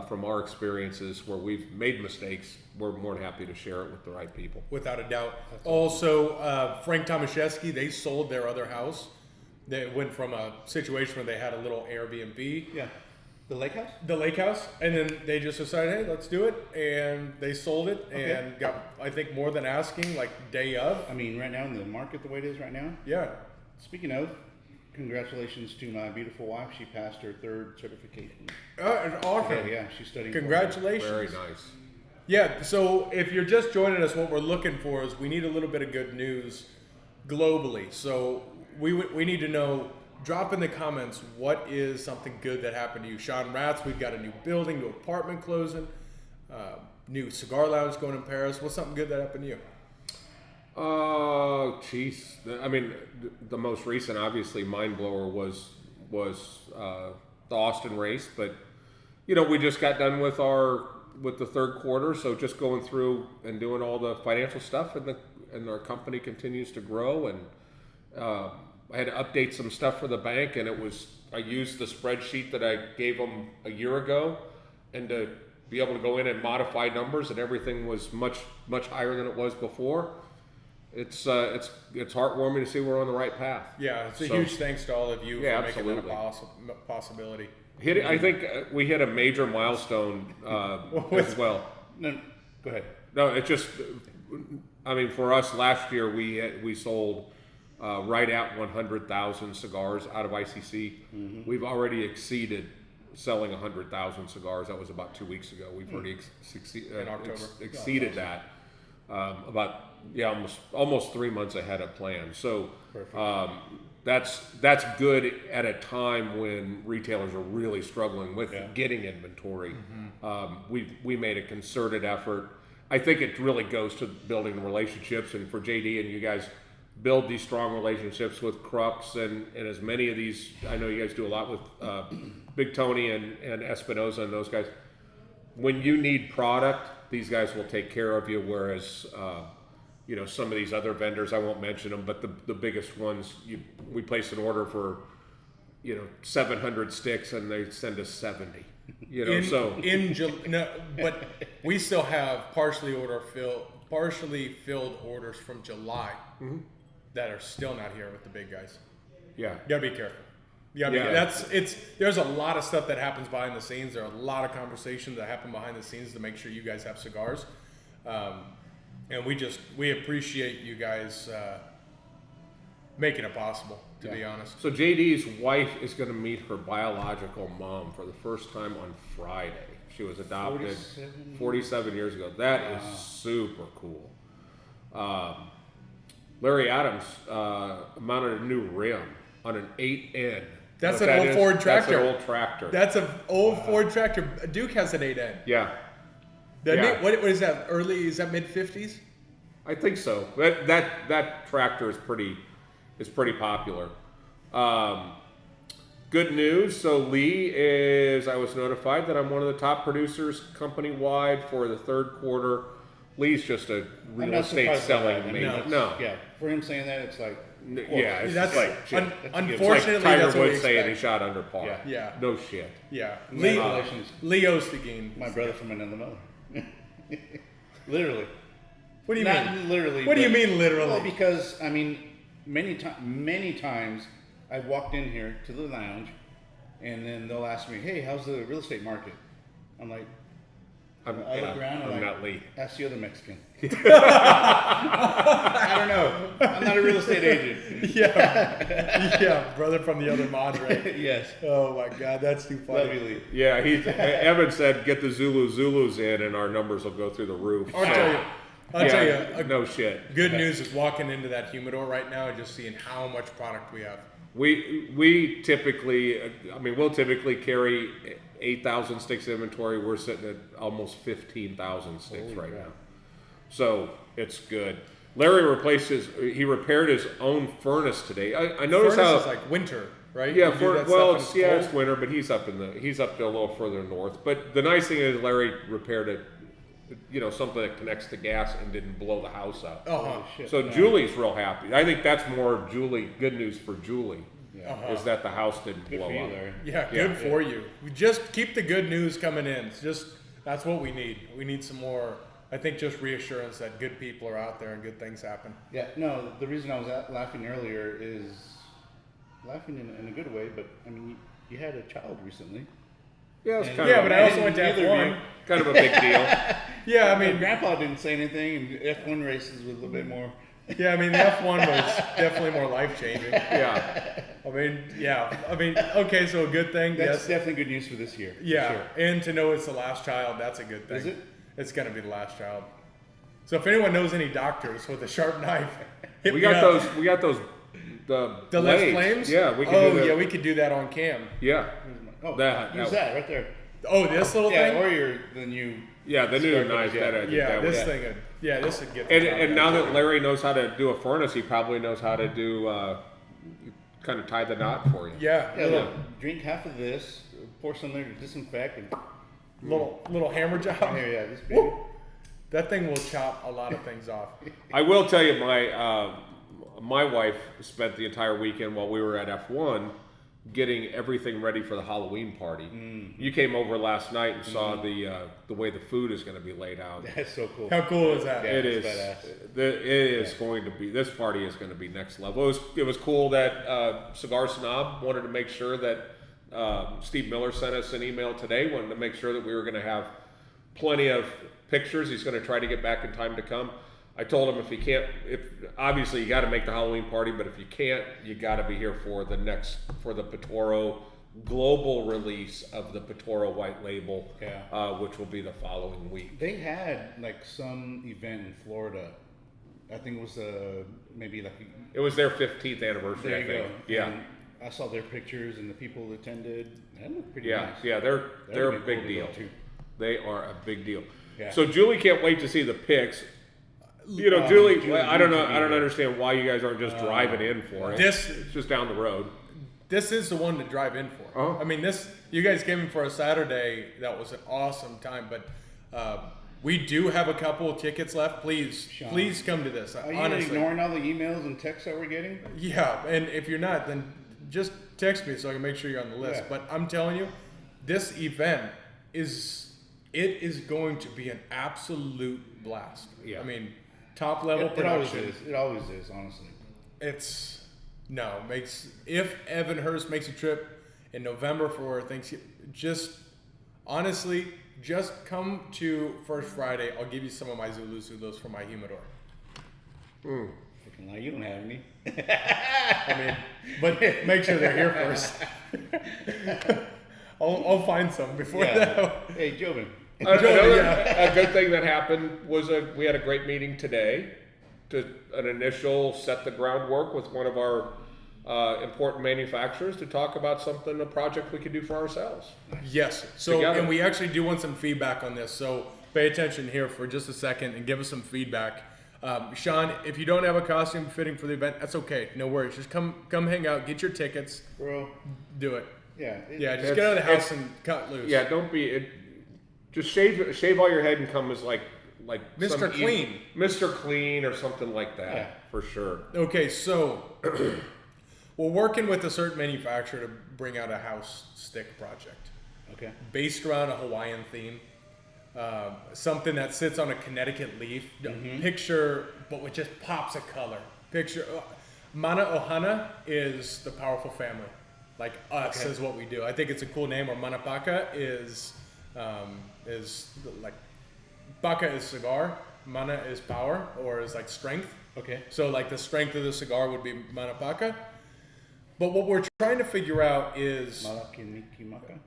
from our experiences where we've made mistakes, we're more than happy to share it with the right people. Without a doubt. Also, Frank Tomaszewski, they sold their other house. They went from a situation where they had a little Airbnb. Yeah. The lake house? The lake house, and then they just decided, hey, let's do it, and they sold it and got, I think, more than asking, like day of. I mean, right now in the market, the way it is right now. Yeah. Speaking of, congratulations to my beautiful wife. She passed her 3rd certification. Awesome. Yeah, she's studying. Congratulations. Very nice. Yeah, so if you're just joining us, what we're looking for is we need a little bit of good news globally. So we need to know, drop in the comments, what is something good that happened to you? Sean Ratz, we've got a new building, new apartment closing, new cigar lounge going in Paris. What's something good that happened to you? Oh, jeez. I mean, the most recent, obviously, mind blower was the Austin race. But we just got done with the 3rd quarter, so just going through and doing all the financial stuff, and our company continues to grow. And I had to update some stuff for the bank, and I used the spreadsheet that I gave them a year ago, and to be able to go in and modify numbers, and everything was much higher than it was before. It's heartwarming to see we're on the right path. Yeah, it's a huge thanks to all of you for making that a possibility. I think we hit a major milestone as well. No, go ahead. No, it's just, I mean, for us last year we sold right at 100,000 cigars out of ICC. Mm-hmm. We've already exceeded selling 100,000 cigars. That was about 2 weeks ago. We've already exceeded that. Almost 3 months ahead of plan. So that's good at a time when retailers are really struggling with getting inventory. Mm-hmm. We made a concerted effort. I think it really goes to building the relationships, and for JD and you guys build these strong relationships with Crux and as many of these. I know you guys do a lot with Big Tony and Espinosa and those guys. When you need product, these guys will take care of you, whereas some of these other vendors, I won't mention them, but the biggest ones, we place an order for 700 sticks and they send us 70. But we still have partially filled orders from July that are still not here with the big guys. Yeah, you gotta be careful. There's a lot of stuff that happens behind the scenes. There are a lot of conversations that happen behind the scenes to make sure you guys have cigars. And we appreciate you guys making it possible, to be honest. So JD's wife is going to meet her biological mom for the first time on Friday. She was adopted 47 years ago. That is super cool. Larry Adams mounted a new rim on an 8N. That's an old Ford tractor. That's an old tractor. That's an old Ford tractor. Duke has an 8N. Yeah. What is that? Is that mid 50s? I think so. That tractor is pretty popular. Good news. So Lee I was notified that I'm one of the top producers company wide for the 3rd quarter Lee's just a I'm real not estate surprised by selling that. I mean, man. it's- No. Yeah, for him saying that, it's like, Yeah, it's That's just like shit. that's a gift. unfortunately It's like Tiger that's what we Woods saying he expect. shot under par. Yeah. Yeah. No shit. Yeah, Congratulations. Leo Stegin. my brother from another mother. Literally. What do you Not mean? literally. What do you but- mean literally? Well, because, I mean, many times I've walked in here to the lounge and then they'll ask me, hey, how's the real estate market? I'm like, I look around and I'm like, not Lee. ask the other Mexican. I don't know. I'm not a real estate agent. yeah, brother from the other madre. Yes. Oh my God, that's too funny. Love you, Lee. Yeah, Evan said get the Zulus in and our numbers will go through the roof. I'll tell you, no shit. good news is walking into that humidor right now and just seeing how much product we have. We typically, we'll typically carry 8,000 sticks inventory. We're sitting at almost 15,000 sticks right now. So it's good. Larry repaired his own furnace today. I noticed Furnace how is like winter, right? yeah, You do that stuff it's when it's cold? winter, but he's up a little further north. But the nice thing is Larry repaired it, something that connects to gas and didn't blow the house up. Uh-huh. Shit, So no. Julie's real happy. I think that's more good news for Julie, is that the house didn't Good blow for you, up. Larry. Yeah, good for you. We just keep the good news coming in. It's just that's what we need. We need some more. I think just reassurance that good people are out there and good things happen. Yeah, no, the reason I was laughing earlier is laughing in a good way, but I mean, you had a child recently. Yeah, it's And- kind Yeah, of but a, I also went to neither of F1. you- kind of a big deal. Yeah, I I mean, mean, Grandpa didn't say anything, and F1 races was a little bit more. yeah, I mean, the F1 was definitely more life changing. Yeah. Okay, so a good thing. That's Yes. definitely good news for this year. for Yeah, sure. and to know it's the last child, that's a good thing. Is it? It's gonna be the last child. So if anyone knows any doctors with a sharp knife, hit We me got up. those The blades. Les Flames? Yeah, we can Oh do that. yeah, we could do that on cam. Yeah. Oh, That- use that right there. Oh, this little Yeah, thing. or the new. Yeah, the new Cigar knife Talk, that I think Yeah, that this would. thing. This would get. the And, job and done. now that Larry knows how to do a furnace, he probably knows how to do kind of tie the knot for you. Yeah, Yeah, little, look, drink half of this, pour some there to disinfect, and little hammer job. here, yeah, this baby. Woo! That thing will chop a lot of things off. I will tell you, my wife spent the entire weekend while we were at F1 getting everything ready for the Halloween party. You came over last night and saw the way the food is going to be laid out. That's so cool. How cool is that? Yeah. It it's is. badass. It is going to be. This party is going to be next level. It was cool that Cigar Snob wanted to make sure that Steve Miller sent us an email today. Wanted to make sure that we were going to have plenty of pictures. He's going to try to get back in time to come. I told him obviously you got to make the Halloween party, but if you can't, you got to be here for the Patoro global release of the Patoro White Label, which will be the following week. They had like some event in Florida. I think it was maybe like. It was their 15th anniversary, There I you think. go. Yeah. And I saw their pictures and the people who attended. That looked pretty Yeah, nice. yeah, they're That'd a be big cool to deal. go to. They are a big deal. Yeah. So Julie can't wait to see the pics. Julie, Julie I don't know. needs to be I don't there. understand why you guys aren't just driving in for it. This It's just down the road. this is the one to drive in for. Oh. I mean, you guys came in for a Saturday. That was an awesome time, but we do have a couple of tickets left. Please come to this. Are you Honestly, ignoring all the emails and texts that we're getting? yeah. And if you're not, then just text me so I can make sure you're on the list. Yeah. But I'm telling you, this event is going to be an absolute blast. Yeah. I mean, top level It always production. is. It always is, honestly. If Evan Hurst makes a trip in November for Thanksgiving, just come to First Friday. I'll give you some of my Zulus for my humidor. Freaking lie, you don't have any. I mean, but make sure they're here first. I'll find some before that. Hey, Jobin. A good thing that happened was we had a great meeting today, an initial set the groundwork with one of our important manufacturers to talk about a project we could do for ourselves. Yes. So, Together. and we actually do want some feedback on this. So pay attention here for just a second and give us some feedback. Sean, if you don't have a costume fitting for the event, that's okay. No worries. Just come hang out, get your tickets, Bro. do it. Yeah. Yeah, just get out of the house and cut loose. Yeah, don't be. Just shave all your head and come as like Mr. Clean. Mr. Clean or something like that, Yeah. for sure. Okay, so we're working with a certain manufacturer to bring out a house stick project Okay. based around a Hawaiian theme. Something that sits on a Connecticut leaf. Picture, but with just pops of color. Picture, Mana Ohana is the powerful family. Like us is what we do. I think it's a cool name. Or Manapaka is like, Baka is cigar, Mana is power, or is like strength. Okay. So like the strength of the cigar would be Manapaka. But what we're trying to figure out is Malakiniki-maka?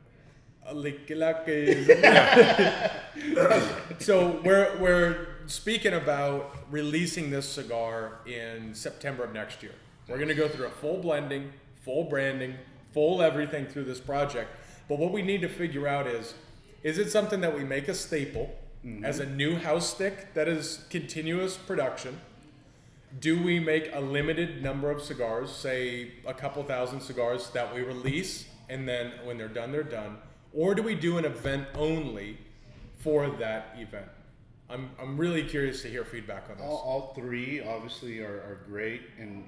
So we're speaking about releasing this cigar in September of next year. We're going to go through a full blending, full branding, full everything through this project. But what we need to figure out is it something that we make a staple as a new house stick that is continuous production? Do we make a limited number of cigars, say a couple thousand cigars that we release, and then when they're done? Or do we do an event only for that event? I'm really curious to hear feedback on this. All three obviously are great, and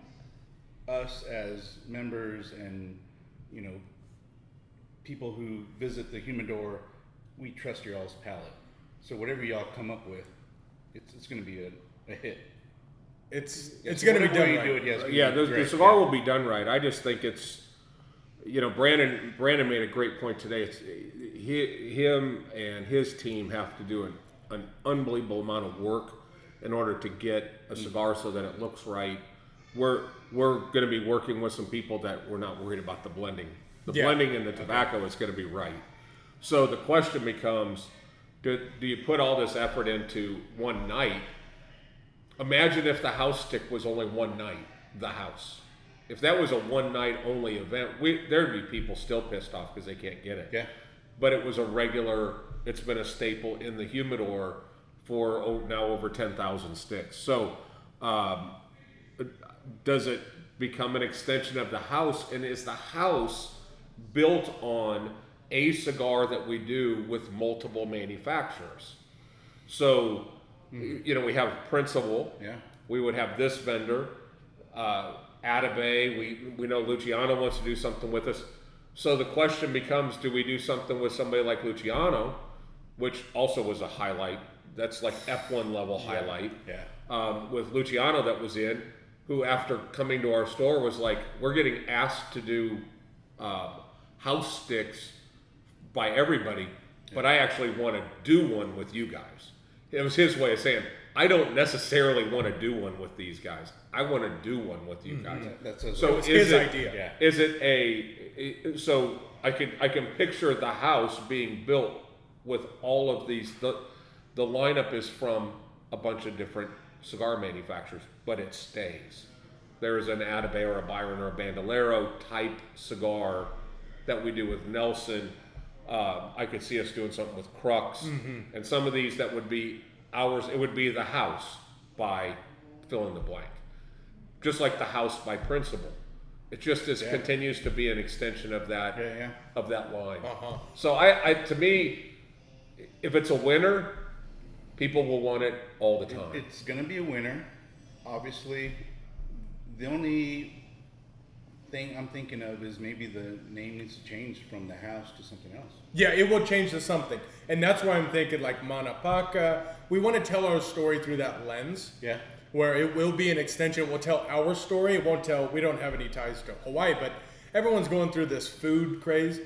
us as members and people who visit the humidor, we trust your all's palate. So whatever y'all come up with, it's going to be a hit. It's going to be done right. The cigar will be done right. I just think it's, Brandon made a great point today. It's him and his team have to do an unbelievable amount of work in order to get a cigar so that it looks right. We're going to be working with some people that we're not worried about the blending. The blending and the tobacco is going to be right. So the question becomes, do you put all this effort into one night? Imagine if the house stick was only one night, the house. If that was a one night only event, there'd be people still pissed off because they can't get it. Yeah. But it was it's been a staple in the humidor for now over 10,000 sticks. So does it become an extension of the house? And is the house built on a cigar that we do with multiple manufacturers? So, we have Principal. Yeah. We would have this vendor, Atabay. We know Luciano wants to do something with us. So the question becomes, do we do something with somebody like Luciano, which also was a highlight? That's like F1 level highlight. Yeah. With Luciano that was in, who after coming to our store was like, we're getting asked to do house sticks by everybody, but I actually want to do one with you guys. It was his way of saying, I don't necessarily want to do one with these guys. I want to do one with you guys. That's so it's his idea. Yeah. Is it so I can picture the house being built with all of these. The lineup is from a bunch of different cigar manufacturers, but it stays. There is an Atabay or a Byron or a Bandolero type cigar that we do with Nelson. I could see us doing something with Crux, and some of these that would be ours. It would be the house by fill in the blank, just like the house by Principal. It just continues to be an extension of that of that line. So I to me, if it's a winner, people will want it all the time. It's going to be a winner. Obviously, the only thing I'm thinking of is maybe the name needs to change from the house to something else. Yeah, it will change to something. And that's why I'm thinking like Manapaka. We want to tell our story through that lens. Yeah. Where it will be an extension. We'll tell our story. It won't tell, we don't have any ties to Hawaii, but everyone's going through this food craze.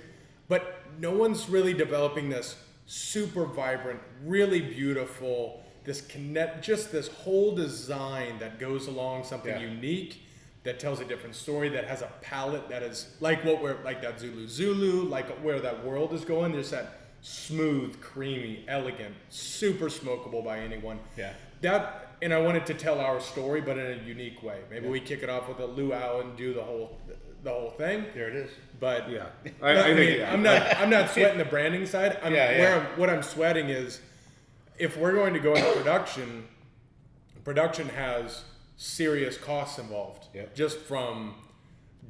But no one's really developing this super vibrant, really beautiful, just this whole design that goes along something unique, that tells a different story, that has a palette that is like that Zulu, like where that world is going. There's that smooth, creamy, elegant, super smokable by anyone. Yeah. And I wanted to tell our story, but in a unique way. Maybe we kick it off with a luau and do the whole thing. There it is. But I'm not sweating the branding side. What I'm sweating is if we're going to go into production has serious costs involved. Yep. Just from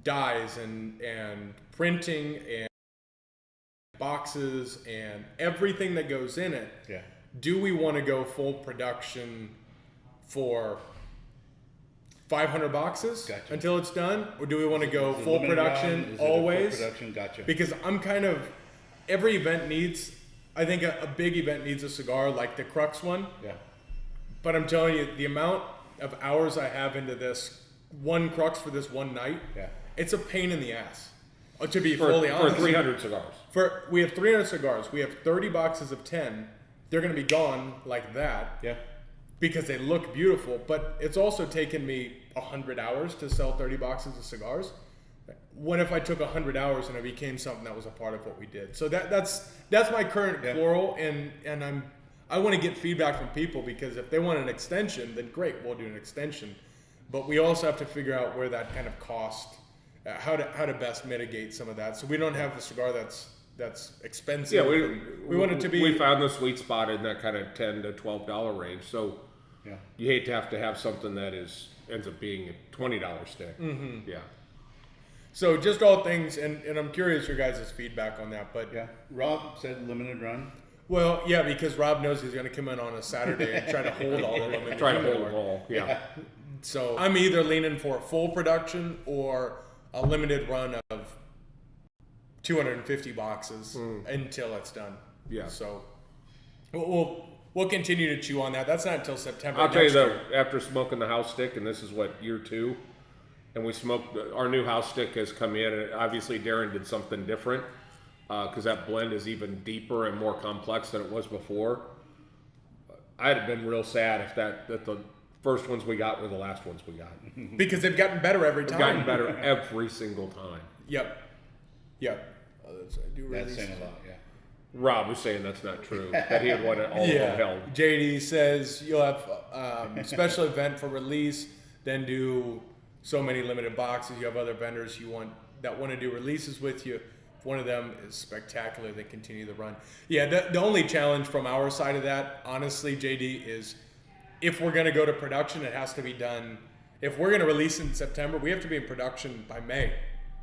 dyes and printing and boxes and everything that goes in it. Yeah. do we want to go full production for 500 boxes until it's done, or do we want to go full production always? Full production, gotcha. Because I'm kind of, every event needs, I think a big event needs a cigar like the Crux one. Yeah. But I'm telling you, the amount of hours I have into this one Crux for this one night, it's a pain in the ass. To be fully honest. For 300 cigars. We have 300 cigars. We have 30 boxes of 10. They're going to be gone like that. Yeah. Because they look beautiful. But it's also taken me 100 hours to sell 30 boxes of cigars. What if I took 100 hours and it became something that was a part of what we did? So that's my current quarrel, and I want to get feedback from people, because if they want an extension, then great, we'll do an extension. But we also have to figure out where that kind of cost, how to best mitigate some of that, so we don't have a cigar that's expensive. Yeah, we want it to be. We found the sweet spot in that kind of $10 to $12 range. So you hate to have something that ends up being a $20 stick. Mm-hmm. Yeah. So just all things, and I'm curious your guys' feedback on that. But Rob said limited run. Well, yeah, because Rob knows he's going to come in on a Saturday and try to hold all of them. Try to hold them all. Yeah. So I'm either leaning for full production or a limited run of 250 boxes until it's done. Yeah. So we'll continue to chew on that. That's not until September. I'll tell you though, after smoking the house stick, and this is what, year 2, and we smoked, our new house stick has come in, and obviously Darren did something different, because that blend is even deeper and more complex than it was before. I'd have been real sad if that the first ones we got were the last ones we got. Because they've gotten better every time. They've gotten better every single time. Yep. That's saying a lot, yeah. Rob was saying that's not true, that he had wanted all held. JD says you'll have special event for release, then do so many limited boxes. You have other vendors that want to do releases with you. If one of them is spectacular, they continue the run. Yeah, the only challenge from our side of that, honestly, JD, is if we're going to go to production, it has to be done. If we're going to release in September, we have to be in production by May.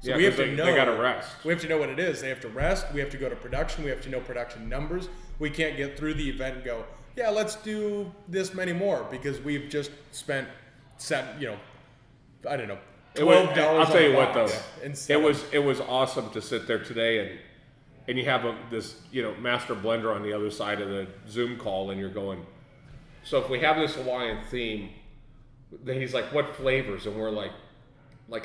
So we have to know. They got to rest. We have to know what it is. They have to rest. We have to go to production. We have to know production numbers. We can't get through the event and go, yeah, let's do this many more, because we've just spent, I don't know, $12. I'll tell you what though, it was awesome to sit there today and you have this master blender on the other side of the Zoom call, and you're going, so if we have this Hawaiian theme, then he's like, what flavors? And we're like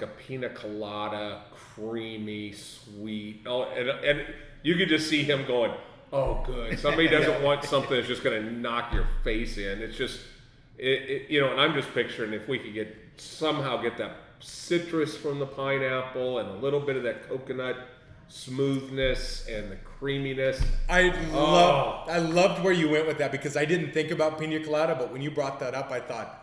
a pina colada, creamy, sweet. Oh, and you could just see him going, oh, good. Somebody doesn't want something that's just going to knock your face in. It's just, and I'm just picturing if we could somehow get that citrus from the pineapple and a little bit of that coconut smoothness and the creaminess. I loved where you went with that, because I didn't think about pina colada, but when you brought that up, I thought,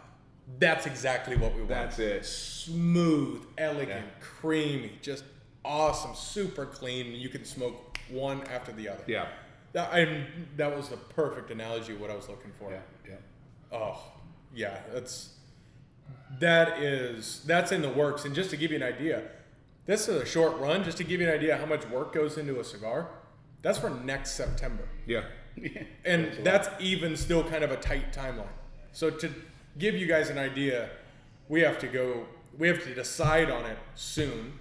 that's exactly what we want. That's it. Smooth, elegant, creamy, just awesome, super clean. You can smoke one after the other. Yeah. That was the perfect analogy of what I was looking for. Yeah. Oh, yeah. That's in the works. And just to give you an idea, this is a short run. Just to give you an idea how much work goes into a cigar, that's for next September. Yeah. And that's even still kind of a tight timeline. So to give you guys an idea, we have to decide on it soon,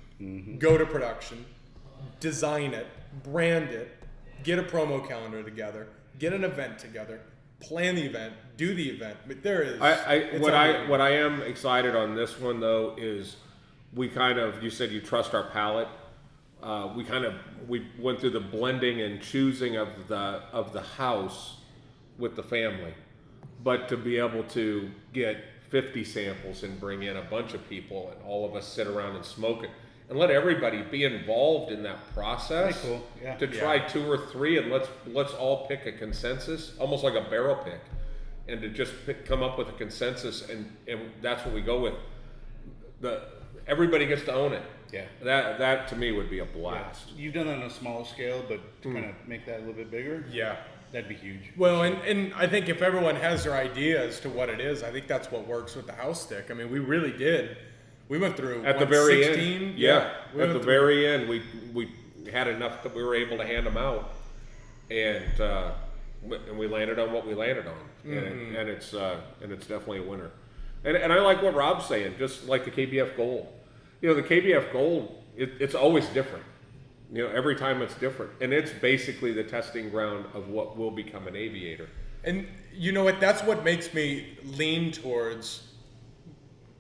go to production, design it, brand it, get a promo calendar together, get an event together, plan the event, do the event. But there is what I am excited on this one though is you said you trust our palate. We went through the blending and choosing of the house with the family. But to be able to get 50 samples and bring in a bunch of people and all of us sit around and smoke it and let everybody be involved in that process. Cool. Yeah. To try 2 or 3 and let's all pick a consensus, almost like a barrel pick, and to just come up with a consensus, and that's what we go with. Everybody gets to own it. Yeah. That to me would be a blast. Yeah. You've done that on a small scale, but to kind of make that a little bit bigger. Yeah. That'd be huge. Well, and I think if everyone has their idea as to what it is, I think that's what works with the house stick. I mean, we really did. We went through at the very 16? end. Yeah, at the very end, we had enough that we were able to hand them out, and and we landed on what we landed on, and it's definitely a winner. And I like what Rob's saying, just like the KBF Gold. The KBF Gold, it's always different. Every time it's different, and it's basically the testing ground of what will become an aviator. And you know what? That's what makes me lean towards,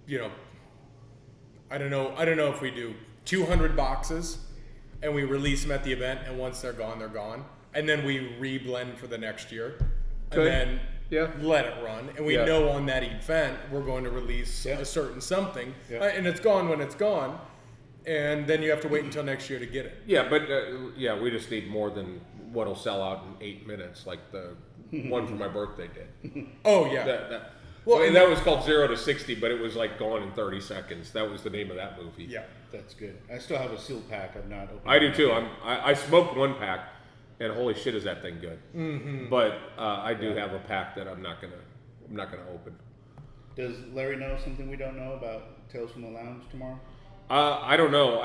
I don't know if we do 200 boxes and we release them at the event, and once they're gone, and then we reblend for the next year, and then let it run. And we know on that event we're going to release a certain something, and it's gone when it's gone. And then you have to wait until next year to get it. Yeah, but we just need more than what'll sell out in 8 minutes, like the one for my birthday did. Oh yeah. That was called 0 to 60, but it was like gone in 30 seconds. That was the name of that movie. Yeah, that's good. I still have a sealed pack. I've not opened. I do too. I smoked one pack, and holy shit, is that thing good? Mm-hmm. But I do have a pack that I'm not gonna open. Does Larry know something we don't know about Tales from the Lounge tomorrow? I don't know.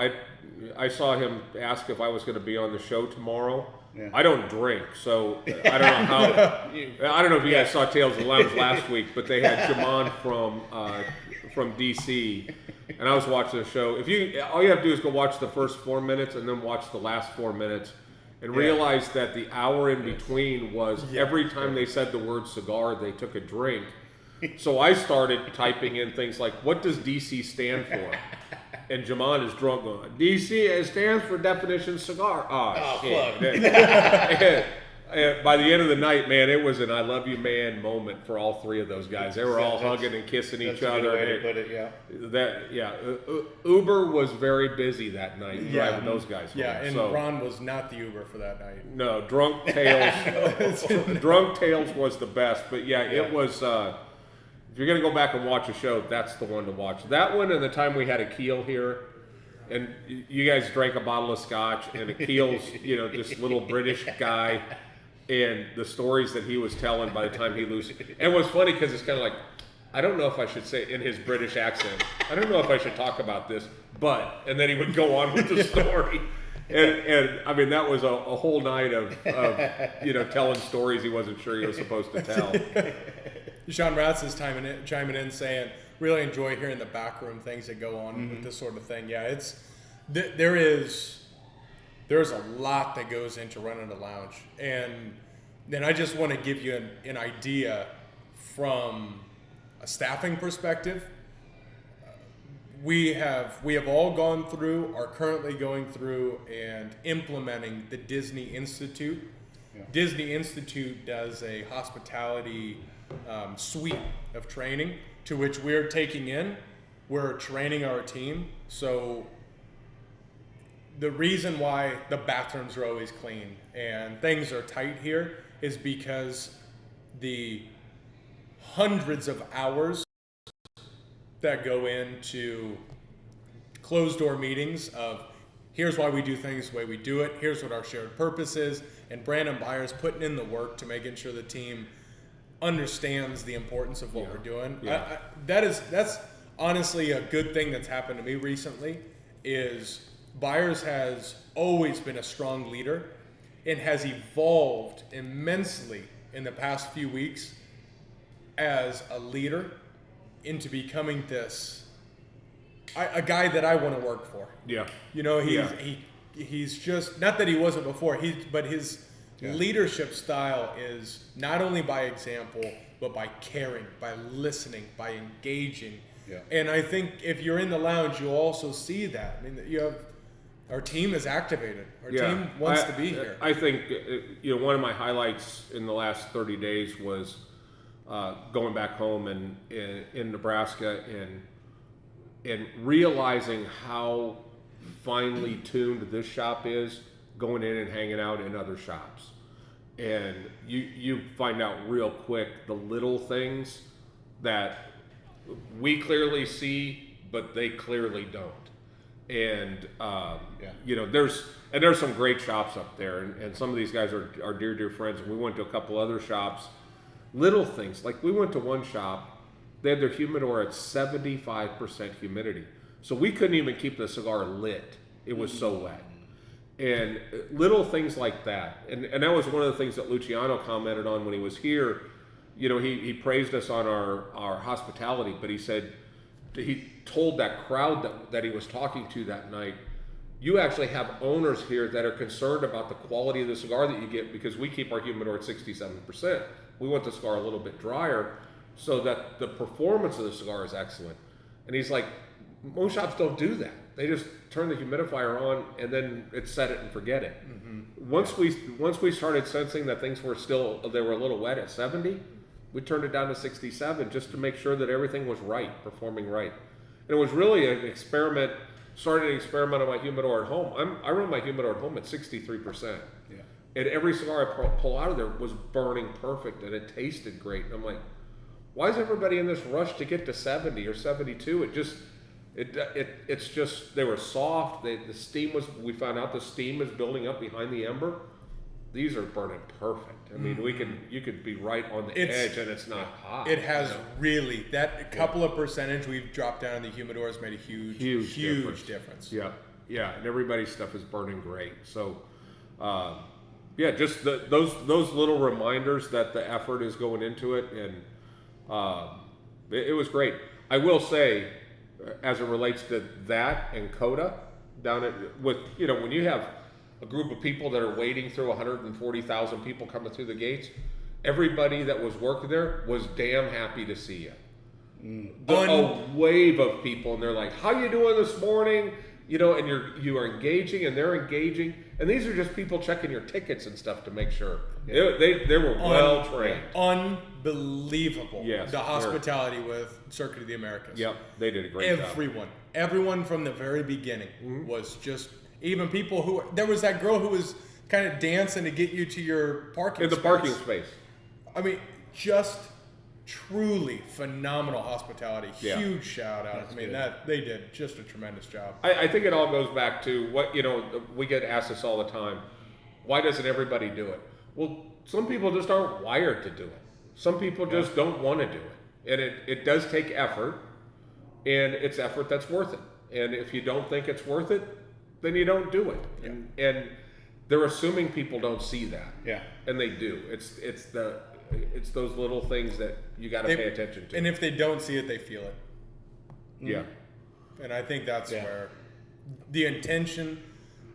I saw him ask if I was going to be on the show tomorrow. Yeah. I don't drink, so I don't know how. I don't know if you guys saw Tales of the Lounge last week, but they had Jamon from DC, and I was watching the show. All you have to do is go watch the first 4 minutes and then watch the last 4 minutes, and realize that the hour in between was every time they said the word cigar, they took a drink. So I started typing in things like, "What does DC stand for?" And Jamon is drunk going, DC, it stands for definition cigar. Oh shit. And by the end of the night, man, it was an I love you man moment for all three of those guys. They were all hugging and kissing each other. Way to put it, Uber was very busy that night driving those guys home. Yeah, and Ron was not the Uber for that night. No, Drunk Tales was the best. But it was... if you're going to go back and watch a show, that's the one to watch. That one and the time we had Akil here, and you guys drank a bottle of scotch, and Akil's, this little British guy, and the stories that he was telling by the time he loses. And it was funny because it's kind of like, I don't know if I should say in his British accent, I don't know if I should talk about this, but, and then he would go on with the story. And I mean, that was a whole night of telling stories he wasn't sure he was supposed to tell. Sean Ratz is chiming in saying, really enjoy hearing the backroom things that go on with this sort of thing. Yeah, there's a lot that goes into running a lounge. And then I just want to give you an idea from a staffing perspective. We have all gone through, are currently going through and implementing the Disney Institute. Yeah. Disney Institute does a hospitality suite of training to which we're taking in. We're training our team. So the reason why the bathrooms are always clean and things are tight here is because the hundreds of hours that go into closed door meetings of here's why we do things the way we do it, here's what our shared purpose is, and Brandon Byers putting in the work to making sure the team understands the importance of what we're doing. Yeah. That's honestly a good thing that's happened to me recently is Byers has always been a strong leader and has evolved immensely in the past few weeks as a leader into becoming a guy that I want to work for. Yeah. He's just, not that he wasn't before, but his leadership style is not only by example, but by caring, by listening, by engaging. Yeah. And I think if you're in the lounge, you'll also see that. I mean, our team is activated. Our team wants to be here. I think, one of my highlights in the last 30 days was going back home in Nebraska and realizing how finely tuned this shop is, going in and hanging out in other shops. And you find out real quick the little things that we clearly see, but they clearly don't. And there's some great shops up there, and some of these guys are dear friends. And we went to a couple other shops. Little things, like we went to one shop, they had their humidor at 75% humidity. So we couldn't even keep the cigar lit. It was so wet. And little things like that. And that was one of the things that Luciano commented on when he was here. You know, he praised us on our hospitality, but he said, he told that crowd that he was talking to that night, you actually have owners here that are concerned about the quality of the cigar that you get, because we keep our humidor at 67%. We want the cigar a little bit drier so that the performance of the cigar is excellent. And he's like, most shops don't do that. They just turn the humidifier on and then it's set it and forget it. Mm-hmm. Once we started sensing that things were they were a little wet at 70, we turned it down to 67 just to make sure that everything was right, performing right. And it was really an experiment. Started an experiment on my humidor at home. I run my humidor at home at 63%. Yeah. And every cigar I pull out of there was burning perfect, and it tasted great. And I'm like, why is everybody in this rush to get to 70 or 72? It's just, they were soft. The steam we found out the steam is building up behind the ember. These are burning perfect. I mean, you could be right on the edge and it's not hot. It has really, that couple of percentage we've dropped down in the humidor has made a huge difference. Yeah, and everybody's stuff is burning great. So, just those little reminders that the effort is going into it, and it was great. I will say, as it relates to that and Coda, when you have a group of people that are wading through 140,000 people coming through the gates, everybody that was working there was damn happy to see you. A wave of people, and they're like, how you doing this morning? You know, and you are engaging and they're engaging. And these are just people checking your tickets and stuff to make sure. Yeah. They were well trained. Unbelievable. Yes, the hospitality with Circuit of the Americas. Yep, they did a great job. Everyone from the very beginning was just, even people there was that girl who was kind of dancing to get you to your parking space. Parking space. I mean, just truly phenomenal hospitality. Yeah. Huge shout out. That's they did just a tremendous job. I think it all goes back to what, we get asked this all the time. Why doesn't everybody do it? Well, some people just aren't wired to do it. Some people just don't want to do it. And it does take effort, and it's effort that's worth it. And if you don't think it's worth it, then you don't do it. Yeah. And they're assuming people don't see that. Yeah. And they do. It's those little things that you got to pay attention to. And if they don't see it, they feel it. Yeah. And I think that's where the intention,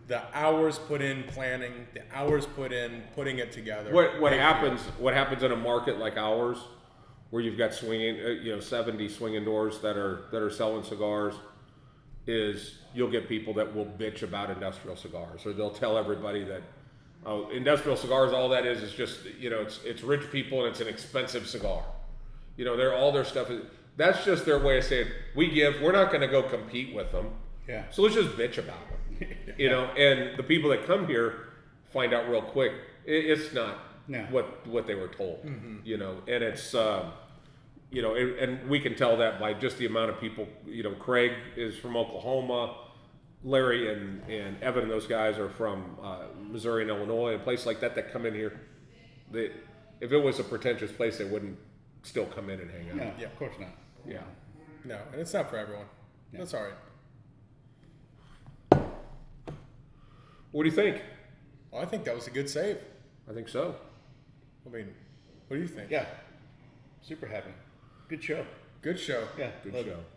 the hours put in planning, the hours put in putting it together. What happens in a market like ours, where you've got 70 swinging doors that are selling cigars, is you'll get people that will bitch about industrial cigars, or they'll tell everybody that industrial cigars, all that is just, it's rich people and it's an expensive cigar. All their stuff is, that's just their way of saying, we're not going to go compete with them. Yeah. So let's just bitch about them. And the people that come here find out real quick, it's not what they were told. Mm-hmm. And it's, and we can tell that by just the amount of people. Craig is from Oklahoma, Larry and Evan and those guys are from Missouri and Illinois, and a place like that come in here. If it was a pretentious place, they wouldn't still come in and hang out. Yeah, of course not. Yeah. No, and it's not for everyone. Yeah. That's all right. What do you think? Well, I think that was a good save. I think so. I mean, what do you think? Yeah. Super happy. Good show. Good show. Yeah.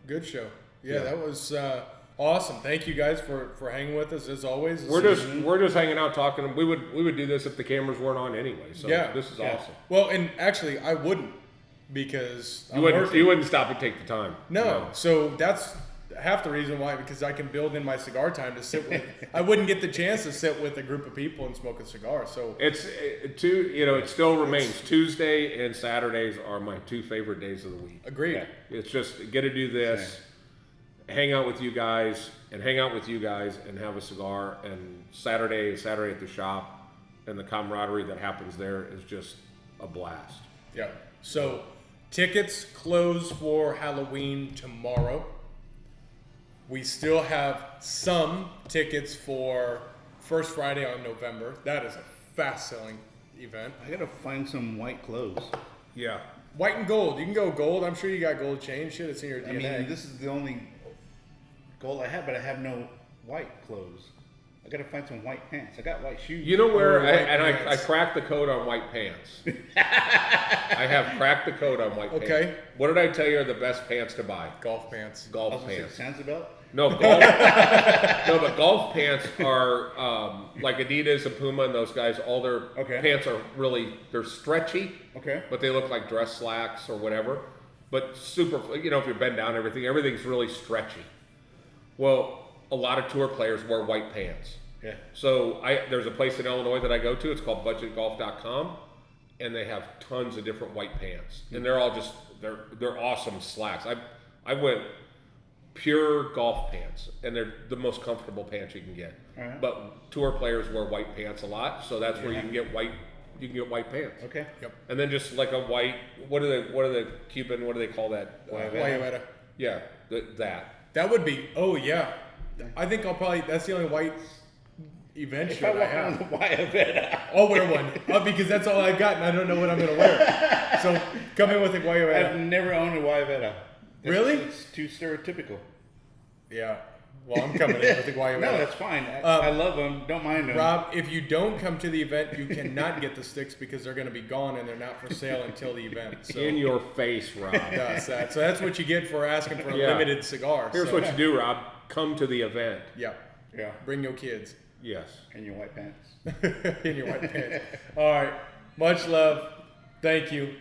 Good show. Yeah, that was awesome. Thank you guys for hanging with us as always. We're just hanging out talking. We would do this if the cameras weren't on anyway. So this is awesome. Well, and actually I wouldn't, because you wouldn't stop and take the time. No. So that's half the reason why, because I can build in my cigar time to sit with. I wouldn't get the chance to sit with a group of people and smoke a cigar. So it still remains Tuesday and Saturdays are my two favorite days of the week. Agreed. Yeah. It's just get to do this, hang out with you guys, and have a cigar. And Saturday at the shop, and the camaraderie that happens there is just a blast. Yeah. So tickets close for Halloween tomorrow. We still have some tickets for First Friday on November. That is a fast-selling event. I gotta find some white clothes. Yeah. White and gold. You can go gold. I'm sure you got gold chain. Shit, it's in your DNA. I mean, this is the only gold I have, but I have no white clothes. I gotta find some white pants. I got white shoes. You know where? white I pants. cracked the code on white pants. I have cracked the code on white pants. Okay. What did I tell you are the best pants to buy? Golf pants. I Golf was gonna say pants. Sansa belt. No, golf. No, but golf pants are like Adidas and Puma and those guys. All their Okay. pants are really they're stretchy, Okay. but they look like dress slacks or whatever. But super, if you bend down, everything's really stretchy. Well, a lot of tour players wear white pants. Yeah. So there's a place in Illinois that I go to. It's called budgetgolf.com, and they have tons of different white pants, and they're all just they're awesome slacks. I went pure golf pants, and they're the most comfortable pants you can get. Alright. But tour players wear white pants a lot, so that's where you can get white. You can get white pants. Okay. Yep. And then just like a white. What are the Cuban? What do they call that? Guayabera. Yeah, that. That would be. Oh yeah. I think I'll probably. That's the only white event If I shirt I walk on have. the Guayabera, I'll wear one because that's all I've got, and I don't know what I'm gonna wear. So come in with a I've Guayabera. never owned a Guayabera. Really? It's too stereotypical. Yeah. Well, I'm coming in with a Guayabera. No, that's fine. I love them. Don't mind them. Rob, if you don't come to the event, you cannot get the sticks because they're going to be gone and they're not for sale until the event. So In your face, Rob. that's that. So that's what you get for asking for a Yeah. limited cigar. Here's So, what you do, Rob. Come to the event. Yeah. Yeah. Bring your kids Yes. And your white pants. in your white pants. All right. Much love. Thank you.